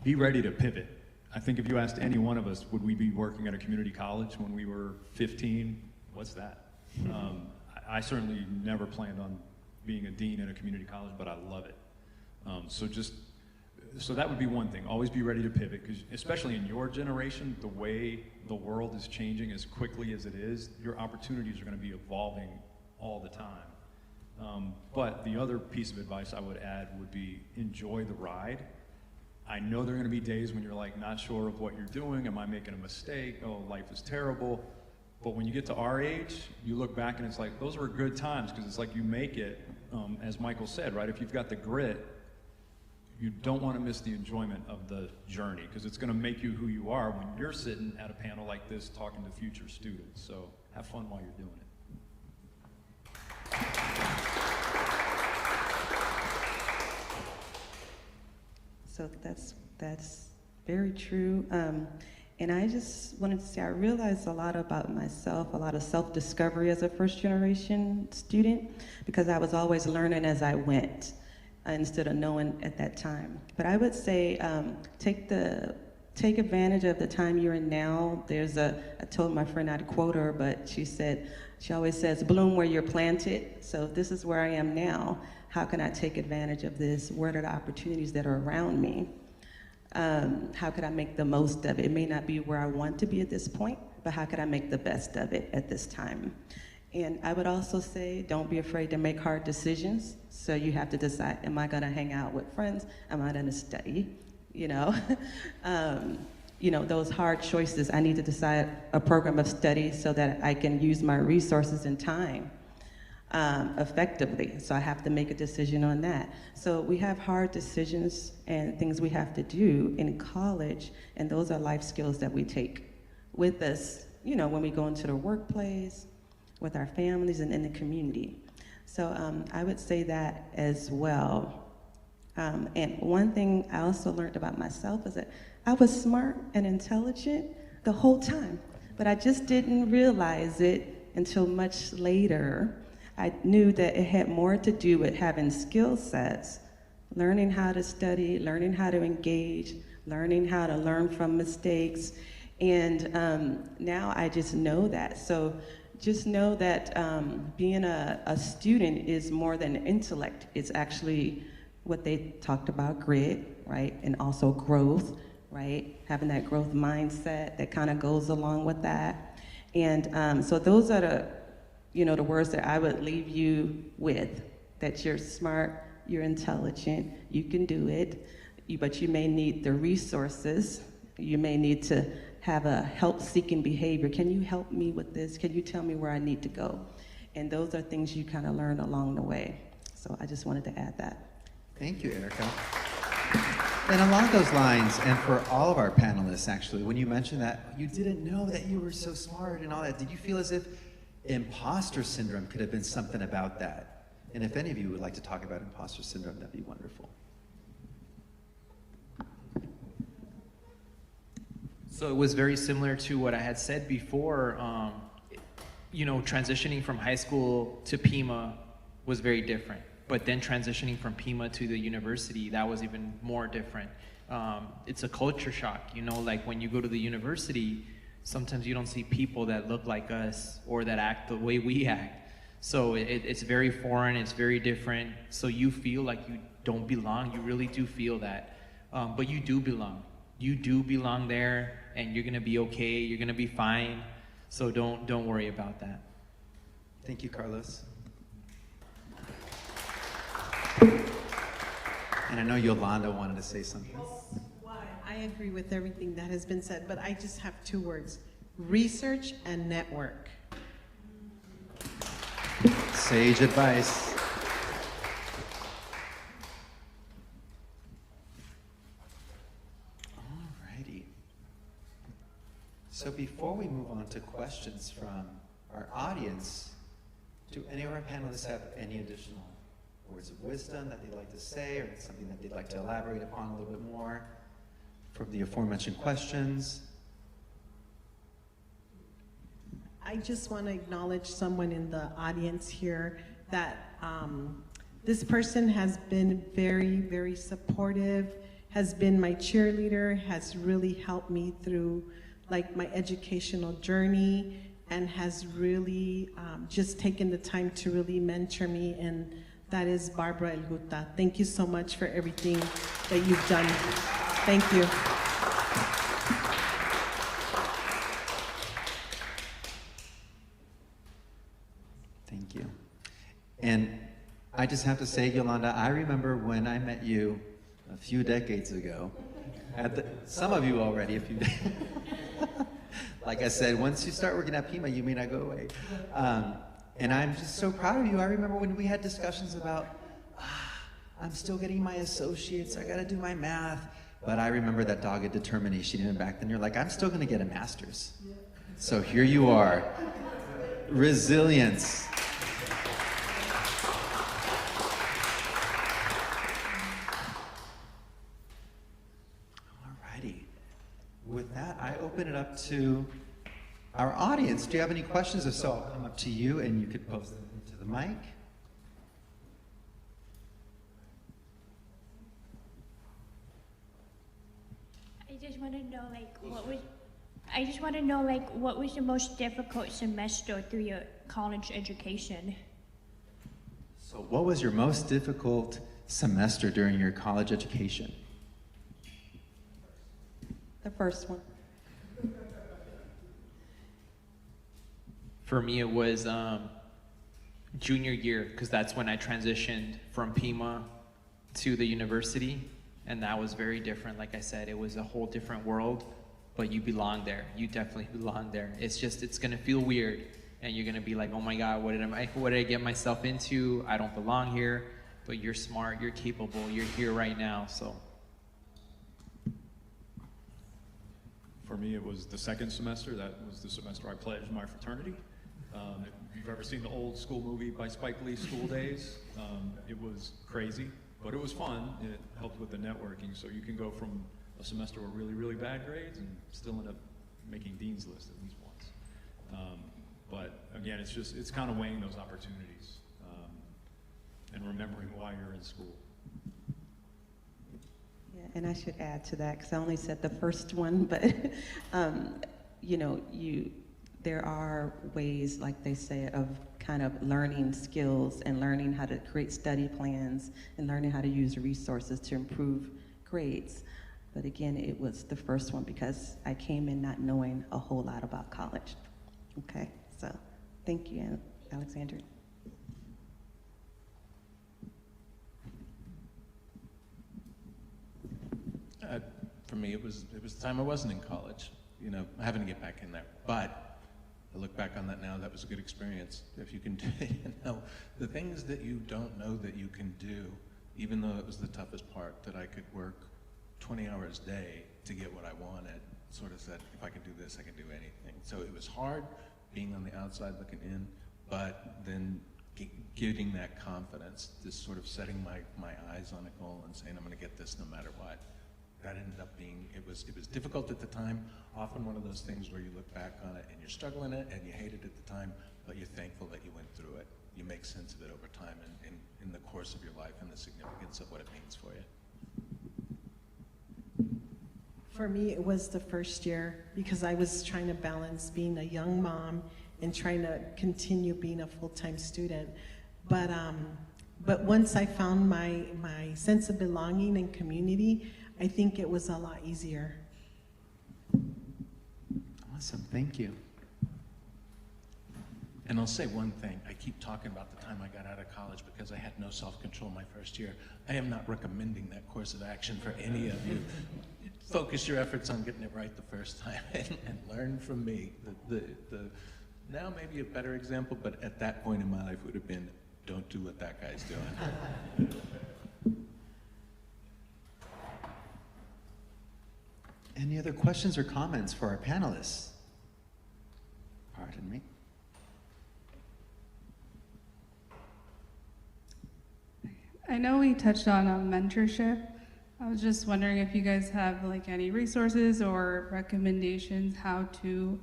be ready to pivot. I think if you asked any one of us, would we be working at a community college when we were 15? What's that? I certainly never planned on being a dean at a community college, but I love it. So that would be one thing. Always be ready to pivot, because especially in your generation, the way the world is changing as quickly as it is, your opportunities are going to be evolving all the time. But the other piece of advice I would add would be enjoy the ride. I know there are going to be days when you're like not sure of what you're doing. Am I making a mistake? Oh, life is terrible. But when you get to our age, you look back and it's like, those were good times, because it's like you make it, as Michael said, right? If you've got the grit, you don't want to miss the enjoyment of the journey, because it's going to make you who you are when you're sitting at a panel like this talking to future students. So have fun while you're doing it. So that's very true. And I just wanted to say I realized a lot about myself, a lot of self-discovery as a first-generation student, because I was always learning as I went instead of knowing at that time. But I would say take the take advantage of the time you're in now. I told my friend I'd quote her, but she always says, bloom where you're planted. So if this is where I am now, how can I take advantage of this? What are the opportunities that are around me? How could I make the most of it? It may not be where I want to be at this point, but how could I make the best of it at this time? And I would also say, don't be afraid to make hard decisions. So you have to decide, am I gonna hang out with friends? Am I gonna study? You know, those hard choices. I need to decide a program of study so that I can use my resources and time effectively. So I have to make a decision on that. So we have hard decisions and things we have to do in college, and those are life skills that we take with us, when we go into the workplace, with our families, and in the community. So I would say that as well. And one thing I also learned about myself is that I was smart and intelligent the whole time, but I just didn't realize it until much later. I knew that it had more to do with having skill sets, learning how to study, learning how to engage, learning how to learn from mistakes. And now I just know that. So just know that being a student is more than intellect. It's actually what they talked about, grit, right? And also growth, right? Having that growth mindset that kind of goes along with that. And so those are the words that I would leave you with, that you're smart, you're intelligent, you can do it, but you may need the resources. You may need to have a help-seeking behavior. Can you help me with this? Can you tell me where I need to go? And those are things you kind of learn along the way. So I just wanted to add that. Thank you, Erica. And along those lines, and for all of our panelists, actually, when you mentioned that you didn't know that you were so smart and all that, did you feel as if imposter syndrome could have been something about that? And if any of you would like to talk about imposter syndrome, that'd be wonderful. So it was very similar to what I had said before. Transitioning from high school to Pima was very different. But then transitioning from Pima to the university, that was even more different. It's a culture shock, like when you go to the university, sometimes you don't see people that look like us or that act the way we act. So it's very foreign, it's very different. So you feel like you don't belong, you really do feel that. But you do belong. You do belong there, and you're gonna be okay, you're gonna be fine. So don't worry about that. Thank you, Carlos. And I know Yolanda wanted to say something. I agree with everything that has been said, but I just have 2 words: research and network. Sage advice. Alrighty. So before we move on to questions from our audience, do any of our panelists have any additional words of wisdom that they'd like to say, or something that they'd like to elaborate upon a little bit more from the aforementioned questions? I just want to acknowledge someone in the audience here that this person has been very, very supportive, has been my cheerleader, has really helped me through my educational journey, and has really just taken the time to really mentor me, and that is Barbara El Guta. Thank you so much for everything that you've done. Thank you. Thank you. And I just have to say, Yolanda, I remember when I met you a few decades ago. Some of you already, a few decades. Like I said, once you start working at Pima, you may not go away. And I'm just so proud of you. I remember when we had discussions about, I'm still getting my associates, I gotta do my math. But I remember that dogged determination even back then. You're like, I'm still gonna get a master's. So here you are. Resilience. Alrighty. With that, I open it up to our audience. Do you have any questions? If so, I'll come up to you and you could pose them into the mic. I just want to know, like, what was the most difficult semester through your college education? So what was your most difficult semester during your college education? The first one. For me, it was junior year, because that's when I transitioned from Pima to the university, and that was very different. Like I said, it was a whole different world, but you belong there. You definitely belong there. It's just, it's gonna feel weird, and you're gonna be like, oh my God, what did I get myself into? I don't belong here. But you're smart, you're capable, you're here right now, so. For me, it was the second semester. That was the semester I pledged my fraternity. If you've ever seen the old school movie by Spike Lee, School Days, it was crazy, but it was fun. It helped with the networking, so you can go from a semester with really, really bad grades and still end up making Dean's List at least once. But again, it's kind of weighing those opportunities and remembering why you're in school. Yeah, and I should add to that, because I only said the first one, but you know, there are ways, like they say, of kind of learning skills and learning how to create study plans and learning how to use resources to improve grades. But again, it was the first one because I came in not knowing a whole lot about college. Okay, so thank you, Alexandra. For me, it was the time I wasn't in college, you know, having to get back in there. But I look back on that now, that was a good experience. If you can do, you know, the things that you don't know that you can do, even though it was the toughest part, that I could work 20 hours a day to get what I wanted, sort of said, if I can do this, I can do anything. So it was hard being on the outside looking in, but then getting that confidence, just sort of setting my eyes on a goal and saying, I'm gonna get this no matter what. That ended up being, it was difficult at the time, often one of those things where you look back on it and you're struggling it and you hate it at the time, but you're thankful that you went through it. You make sense of it over time and in the course of your life and the significance of what it means for you. For me, it was the first year because I was trying to balance being a young mom and trying to continue being a full-time student. But once I found my sense of belonging and community, I think it was a lot easier. Awesome, thank you. And I'll say one thing, I keep talking about the time I got out of college because I had no self-control my first year. I am not recommending that course of action for any of you. Focus your efforts on getting it right the first time and learn from me. Now maybe a better example, but at that point in my life would have been, don't do what that guy's doing. Any other questions or comments for our panelists? Pardon me. I know we touched on mentorship. I was just wondering if you guys have like any resources or recommendations how to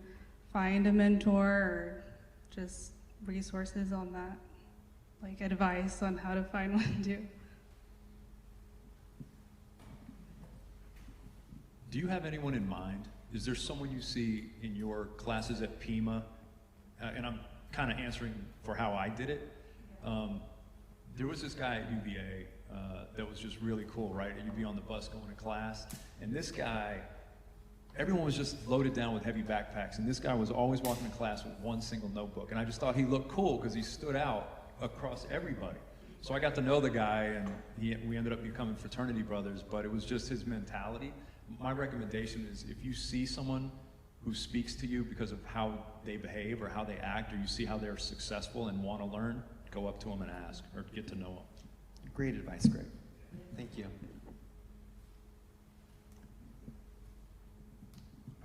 find a mentor or just resources on that, like advice on how to find one too. Do you have anyone in mind? Is there someone you see in your classes at Pima? And I'm kind of answering for how I did it. There was this guy at UVA that was just really cool, right? You'd be on the bus going to class, and this guy, everyone was just loaded down with heavy backpacks, and this guy was always walking to class with one single notebook. And I just thought he looked cool because he stood out across everybody. So I got to know the guy, and we ended up becoming fraternity brothers, but it was just his mentality. My recommendation is if you see someone who speaks to you because of how they behave or how they act, or you see how they're successful and want to learn, go up to them and ask or get to know them. Great advice, Greg. Thank you.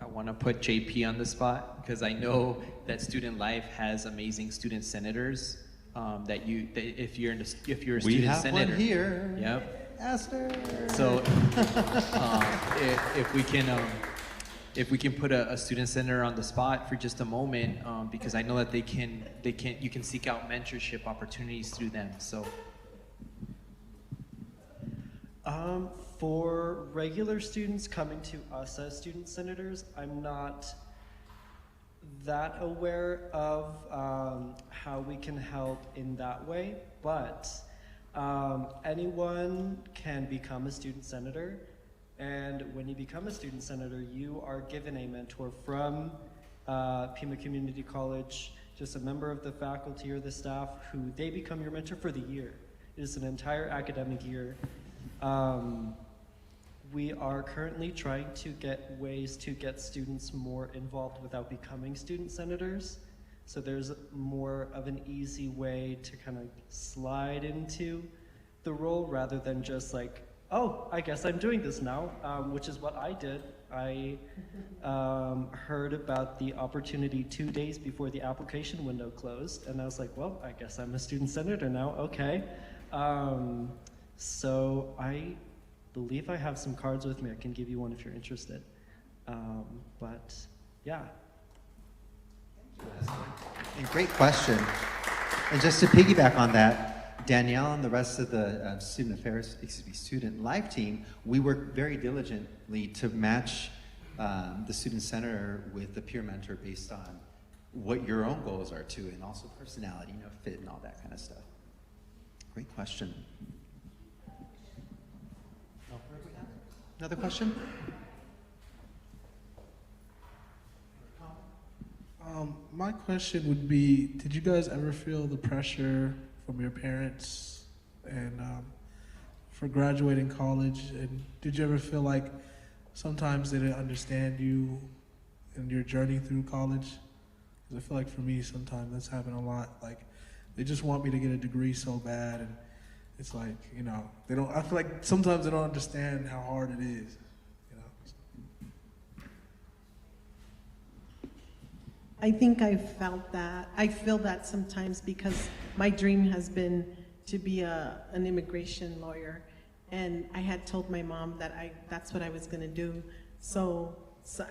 I want to put JP on the spot because I know that student life has amazing student senators. If you're a student We have senator, one here. Yep. Esther. So if we can put a student senator on the spot for just a moment, because I know that you can seek out mentorship opportunities through them. So For regular students coming to us as student senators, I'm not that aware of how we can help in that way, but anyone can become a student senator, and when you become a student senator, you are given a mentor from Pima Community College, just a member of the faculty or the staff, who they become your mentor for the year. It is an entire academic year. We are currently trying to get ways to get students more involved without becoming student senators. So there's more of an easy way to kind of slide into the role rather than just like, oh, I guess I'm doing this now, which is what I did. I heard about the opportunity 2 days before the application window closed, and I was like, well, I guess I'm a student senator now, okay. So I believe I have some cards with me. I can give you one if you're interested. But yeah. And great question. And just to piggyback on that, Danielle and the rest of the student life team, we work very diligently to match the student senator with the peer mentor based on what your own goals are too, and also personality, fit and all that kind of stuff. Great question. Another question? My question would be, did you guys ever feel the pressure from your parents and for graduating college? And did you ever feel like sometimes they didn't understand you and your journey through college? Because I feel like for me, sometimes that's happened a lot. Like, they just want me to get a degree so bad, and it's like, they don't, I feel like sometimes they don't understand how hard it is, I think I felt that. I feel that sometimes because my dream has been to be an immigration lawyer, and I had told my mom that that's what I was going to do. So,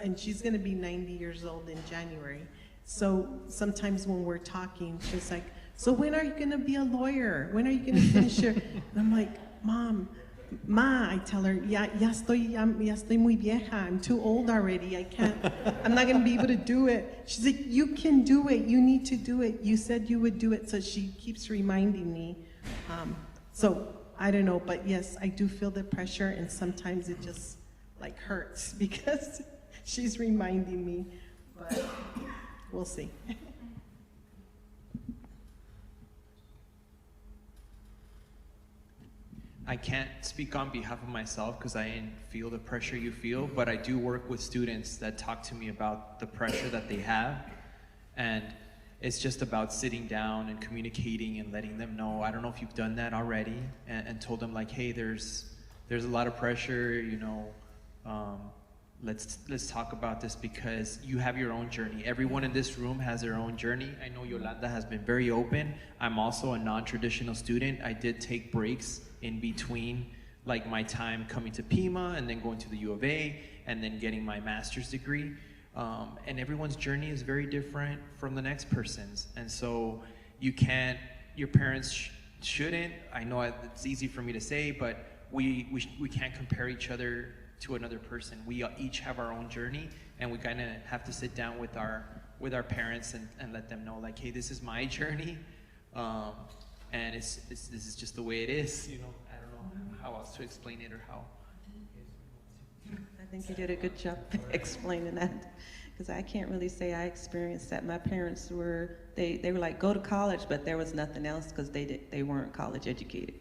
and she's going to be 90 years old in January. So sometimes when we're talking, she's like, so when are you going to be a lawyer? When are you going to finish your... And I'm like, Ma, I tell her, ya estoy muy vieja. I'm too old already. I can't, I'm not going to be able to do it. She's like, you can do it. You need to do it. You said you would do it. So she keeps reminding me. So I don't know, but yes, I do feel the pressure, and sometimes it just like hurts because she's reminding me, but we'll see. I can't speak on behalf of myself because I didn't feel the pressure you feel, but I do work with students that talk to me about the pressure that they have. And it's just about sitting down and communicating and letting them know. I don't know if you've done that already, and told them like, hey, there's a lot of pressure, let's talk about this because you have your own journey. Everyone in this room has their own journey. I know Yolanda has been very open. I'm also a non-traditional student. I did take breaks in between, like my time coming to Pima and then going to the U of A and then getting my master's degree. And everyone's journey is very different from the next person's. And so your parents shouldn't, I know it's easy for me to say, but we can't compare each other to another person. We each have our own journey, and we kind of have to sit down with our parents and let them know, like, hey, this is my journey, and this is just the way it is. I don't know how else to explain it or how. I think you did a good job explaining that, because I can't really say I experienced that. My parents were they were like, go to college, but there was nothing else because they weren't college educated.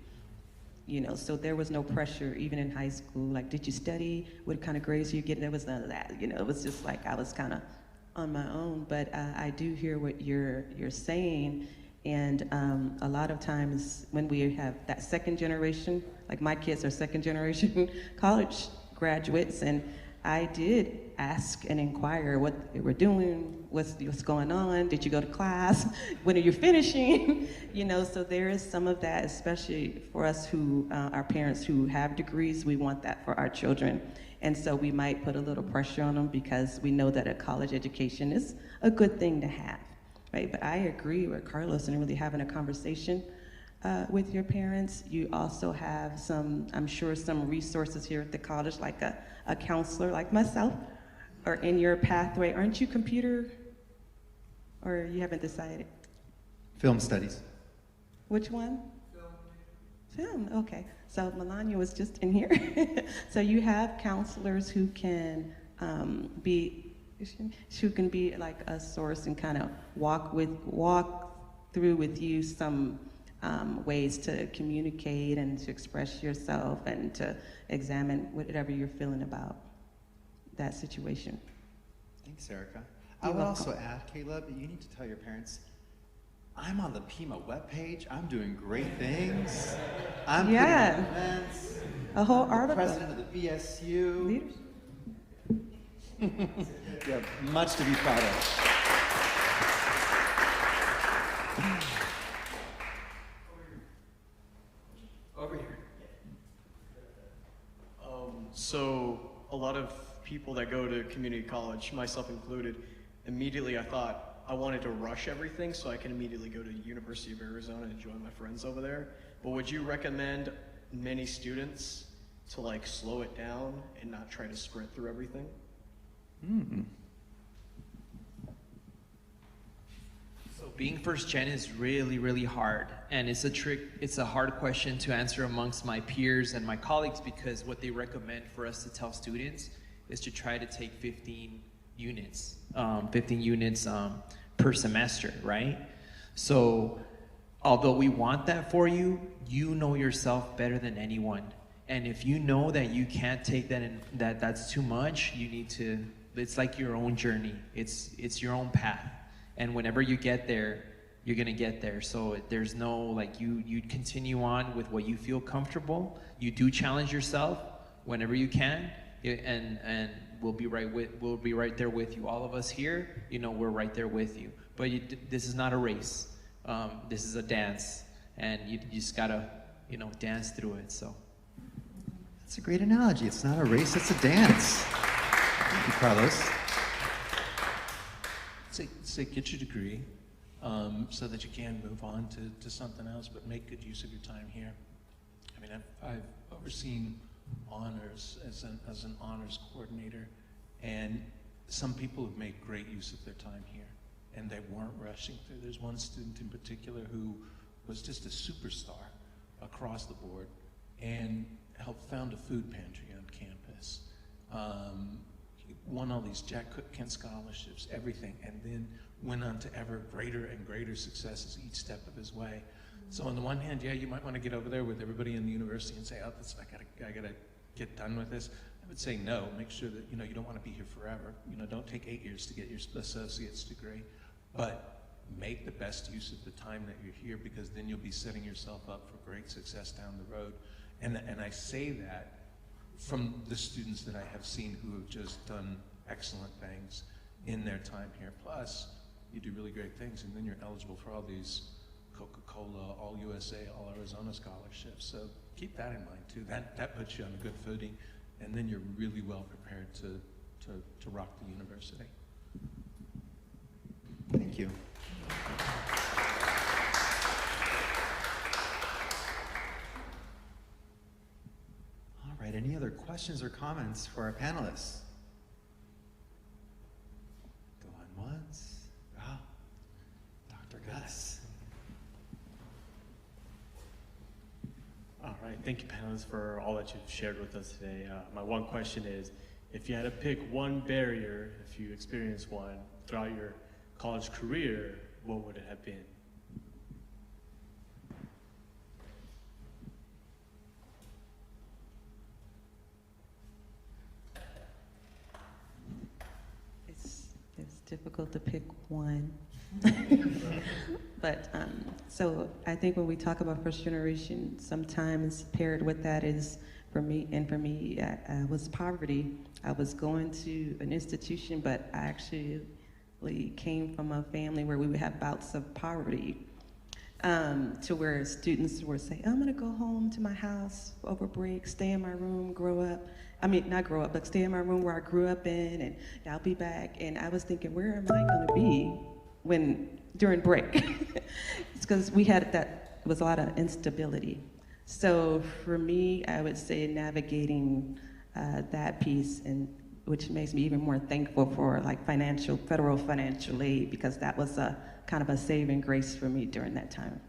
So there was no pressure, even in high school. Like, did you study? What kind of grades you get? There was none of that. It was just like I was kind of on my own. But I do hear what you're saying, and a lot of times when we have that second generation, like my kids are second generation college graduates, and I did ask and inquire what they were doing, what's going on, did you go to class, when are you finishing? So there is some of that, especially for us who, our parents who have degrees, we want that for our children. And so we might put a little pressure on them because we know that a college education is a good thing to have, right? But I agree with Carlos and really having a conversation. with your parents. You also have some, I'm sure, some resources here at the college, like a counselor like myself, or in your pathway. Aren't you computer, or you haven't decided? Film studies. Which one? Film, okay. So Melania was just in here. So you have counselors who can be like a source and kind of walk through with you some ways to communicate and to express yourself and to examine whatever you're feeling about that situation. Thanks, Erica. I would also add, Caleb, you need to tell your parents, I'm on the PIMA webpage. I'm doing great things. I'm putting on events. A whole article. President of the BSU. Yeah, much to be proud of. Over here. So a lot of people that go to community college, myself included, immediately I thought I wanted to rush everything so I can immediately go to University of Arizona and join my friends over there. But would you recommend many students to like slow it down and not try to sprint through everything? So being first gen is really, really hard. And it's a hard question to answer amongst my peers and my colleagues, because what they recommend for us to tell students is to try to take 15 units per semester, right? So although we want that for you, you know yourself better than anyone. And if you know that you can't take that and that's too much, you need to, it's like your own journey. It's your own path. And whenever you get there, you're gonna get there. So there's no, like, you continue on with what you feel comfortable. You do challenge yourself whenever you can, and we'll be right there with you. All of us here, we're right there with you. But this is not a race. This is a dance, and you just gotta, dance through it. So that's a great analogy. It's not a race; it's a dance. Thank you, Carlos. Say get your degree, so that you can move on to something else, but make good use of your time here. I mean, I've overseen honors as an honors coordinator, and some people have made great use of their time here, and they weren't rushing through. There's one student in particular who was just a superstar across the board and helped found a food pantry on campus. Won all these Jack Cook Kent scholarships, everything, and then went on to ever greater and greater successes each step of his way. So on the one hand, yeah, you might want to get over there with everybody in the university and say, oh, I gotta get done with this. I would say no. Make sure that you don't want to be here forever. Don't take 8 years to get your associate's degree, but make the best use of the time that you're here, because then you'll be setting yourself up for great success down the road. And I say that from the students that I have seen who have just done excellent things in their time here. Plus, you do really great things, and then you're eligible for all these Coca-Cola, All USA, All Arizona scholarships. So keep that in mind too. That puts you on a good footing, and then you're really well prepared to rock the university. Thank you. All right, any other questions or comments for our panelists? Going once. Oh, Dr. Gus. All right, thank you, panelists, for all that you've shared with us today. My one question is, if you had to pick one barrier, if you experienced one throughout your college career, what would it have been? It's difficult to pick one. But so I think when we talk about first generation, sometimes paired with that is, for me, was poverty. I was going to an institution, but I actually came from a family where we would have bouts of poverty, to where students would say, I'm gonna go home to my house over break, stay in my room, grow up. I mean, not grow up, but stay in my room where I grew up in, and I'll be back. And I was thinking, where am I gonna be during break? It's because we had that was a lot of instability. So for me, I would say navigating that piece, and which makes me even more thankful for like federal financial aid, because that was a kind of a saving grace for me during that time.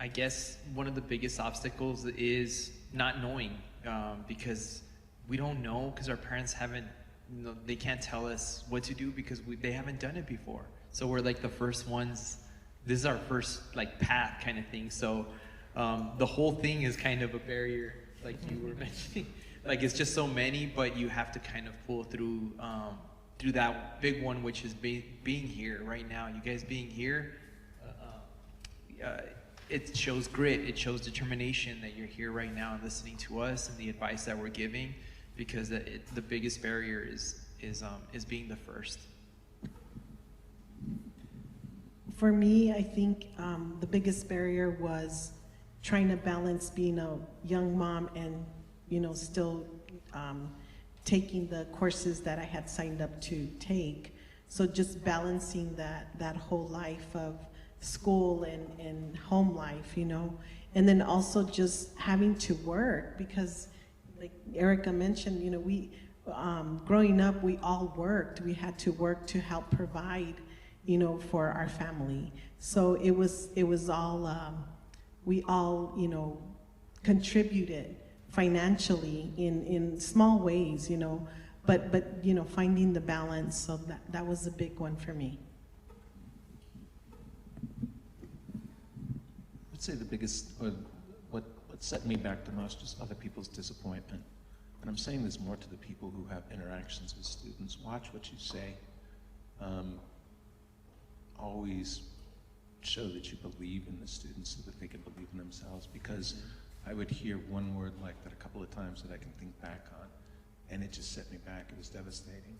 I guess one of the biggest obstacles is not knowing, because we don't know, because our parents haven't, they can't tell us what to do because they haven't done it before. So we're like the first ones. This is our first like path kind of thing. So the whole thing is kind of a barrier, like you were mentioning. Like it's just so many, but you have to kind of pull through that big one, which is being here right now. You guys being here. It shows grit, it shows determination that you're here right now and listening to us and the advice that we're giving, because the biggest barrier is being the first. For me, I think the biggest barrier was trying to balance being a young mom and, still taking the courses that I had signed up to take. So just balancing that whole life of school and home life, and then also just having to work, because like Erica mentioned, we growing up, we all worked. We had to work to help provide, for our family. So it was all, we all, contributed financially in small ways, but finding the balance. So that was a big one for me. I'd say the biggest, or what set me back the most, is other people's disappointment. And I'm saying this more to the people who have interactions with students. Watch what you say. Always show that you believe in the students so that they can believe in themselves, because I would hear one word like that a couple of times that I can think back on, and it just set me back. It was devastating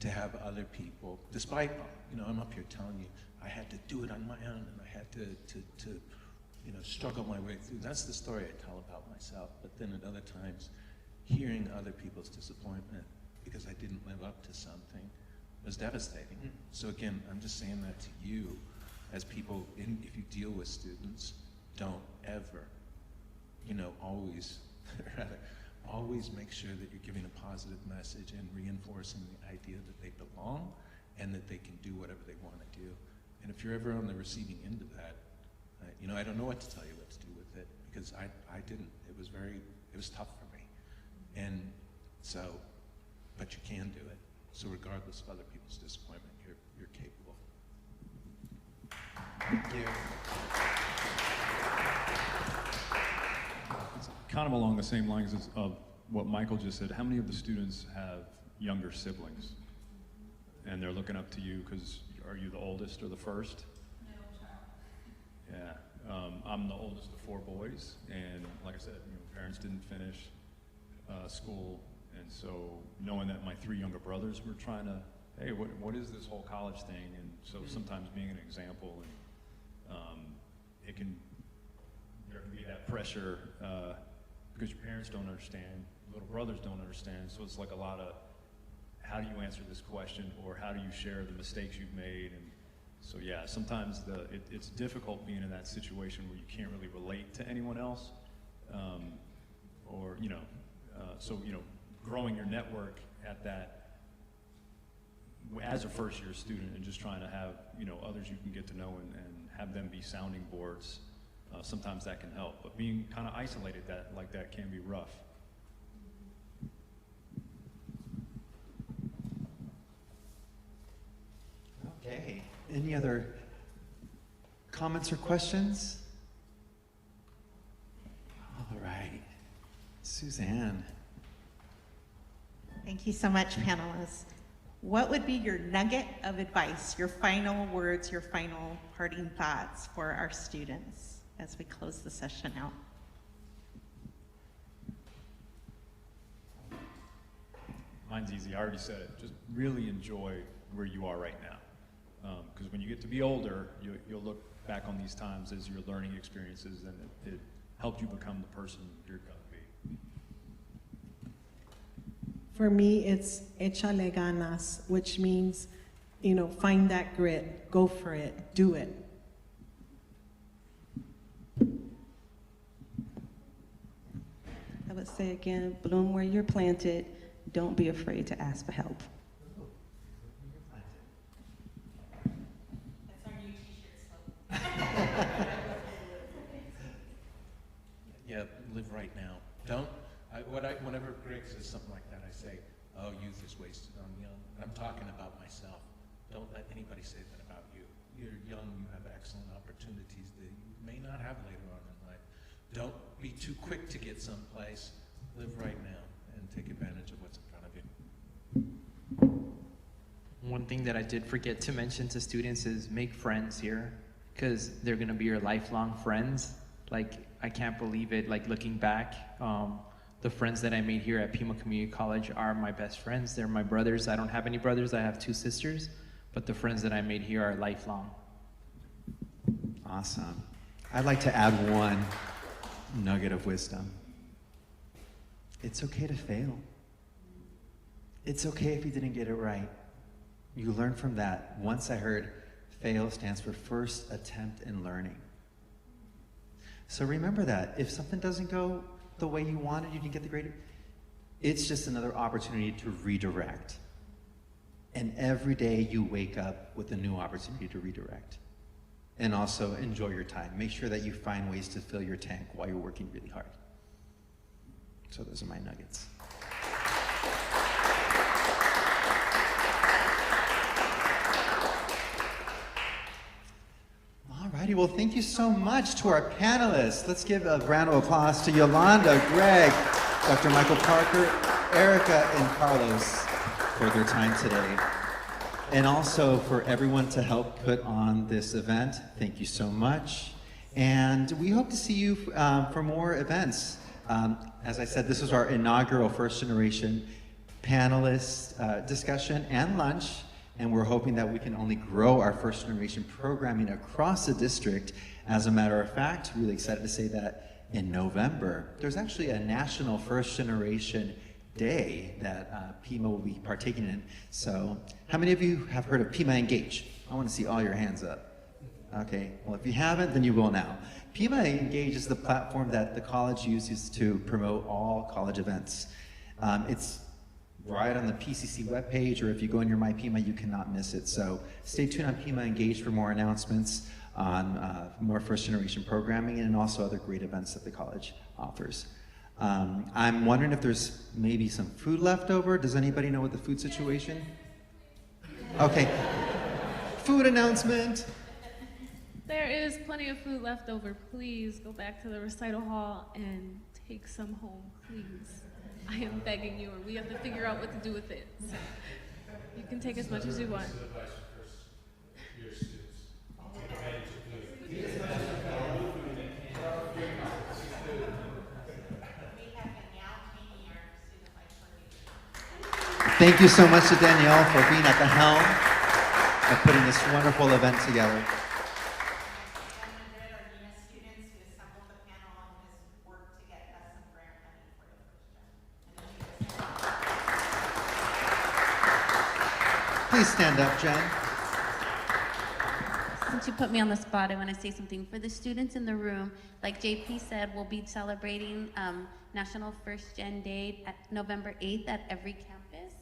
to have other people, despite, I'm up here telling you, I had to do it on my own, and I had to struggle my way through. That's the story I tell about myself. But then at other times, hearing other people's disappointment because I didn't live up to something was devastating. So again, I'm just saying that to you as people, if you deal with students, don't ever, always make sure that you're giving a positive message and reinforcing the idea that they belong and that they can do whatever they want to do. And if you're ever on the receiving end of that, I don't know what to tell you what to do with it, because I didn't. It was tough for me. And so, but you can do it. So regardless of other people's disappointment, you're capable. Thank you. It's kind of along the same lines of what Michael just said. How many of the students have younger siblings? And they're looking up to you because are you the oldest or the first? Yeah, I'm the oldest of 4 boys, and like I said, parents didn't finish school, and so knowing that my 3 younger brothers were trying to, hey, what is this whole college thing? And so sometimes being an example, and there can be that pressure because your parents don't understand, little brothers don't understand, so it's like a lot of, how do you answer this question, or how do you share the mistakes you've made? And so yeah, sometimes it's difficult being in that situation where you can't really relate to anyone else, or so growing your network at that as a first-year student, and just trying to have others you can get to know and have them be sounding boards. Sometimes that can help, but being kind of isolated like that can be rough. Okay. Any other comments or questions? All right. Suzanne. Thank you so much, panelists. What would be your nugget of advice, your final words, your final parting thoughts for our students as we close the session out? Mine's easy. I already said it. Just really enjoy where you are right now. Because when you get to be older, you'll look back on these times as your learning experiences, and it helped you become the person you're going to be. For me, it's échale ganas, which means, find that grit, go for it, do it. I would say again, bloom where you're planted. Don't be afraid to ask for help. That's our new t-shirt slogan. Yeah, live right now. Whenever Greg says something like that, I say, oh, youth is wasted on young. I'm talking about myself. Don't let anybody say that about you. You're young, you have excellent opportunities that you may not have later on in life. Don't be too quick to get someplace. Live right now and take advantage of what's in front of you. One thing that I did forget to mention to students is make friends here, because they're going to be your lifelong friends. Like, I can't believe it, like looking back, the friends that I made here at Pima Community College are my best friends. They're my brothers. I don't have any brothers, I have 2 sisters, but the friends that I made here are lifelong. Awesome. I'd like to add one nugget of wisdom. It's okay to fail. It's okay if you didn't get it right. You learn from that. Once I heard FAIL stands for first attempt in learning. So remember that. If something doesn't go the way you wanted, you didn't get the grade, it's just another opportunity to redirect. And every day you wake up with a new opportunity to redirect. And also enjoy your time. Make sure that you find ways to fill your tank while you're working really hard. So those are my nuggets. Alrighty, well, thank you so much to our panelists. Let's give a round of applause to Yolanda, Greg, Dr. Michael Parker, Erica, and Carlos for their time today. And also for everyone to help put on this event. Thank you so much. And we hope to see you for more events. As I said, this was our inaugural First Generation panelist discussion and lunch. And we're hoping that we can only grow our First Generation programming across the district. As a matter of fact, really excited to say that in November, there's actually a National First Generation Day that Pima will be partaking in. So how many of you have heard of Pima Engage? I want to see all your hands up. Okay, well, if you haven't, then you will now. Pima Engage is the platform that the college uses to promote all college events. It's right on the PCC webpage, or if you go on your MyPima, you cannot miss it. So stay tuned on Pima Engage for more announcements on more First Generation programming and also other great events that the college offers. I'm wondering if there's maybe some food left over. Does anybody know what the food situation? Okay. Food announcement. There is plenty of food left over. Please go back to the recital hall and take some home, please. I am begging you, or we have to figure out what to do with it. So you can take as much as you want. Thank you so much to Danielle for being at the helm of putting this wonderful event together. Please stand up, Jen. Since you put me on the spot, I want to say something. For the students in the room, like JP said, we'll be celebrating National First Gen Day at November 8th at every campus.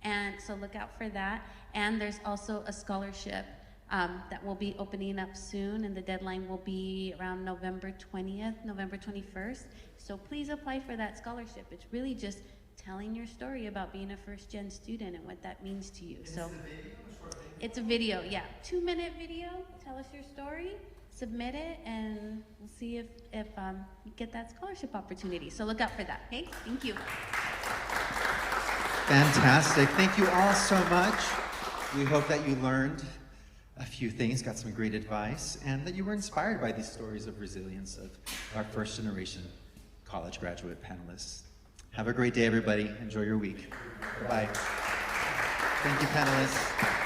And so look out for that. And there's also a scholarship that will be opening up soon, and the deadline will be around November 20th, November 21st. So please apply for that scholarship. It's really just telling your story about being a first gen student and what that means to you. So it's a video, yeah, 2-minute video. Tell us your story, submit it, and we'll see if you get that scholarship opportunity. So look out for that. Okay, thank you. Fantastic. Thank you all so much. We hope that you learned a few things, got some great advice, and that you were inspired by these stories of resilience of our first generation college graduate panelists. Have a great day, everybody. Enjoy your week. Bye-bye. Thank you, panelists.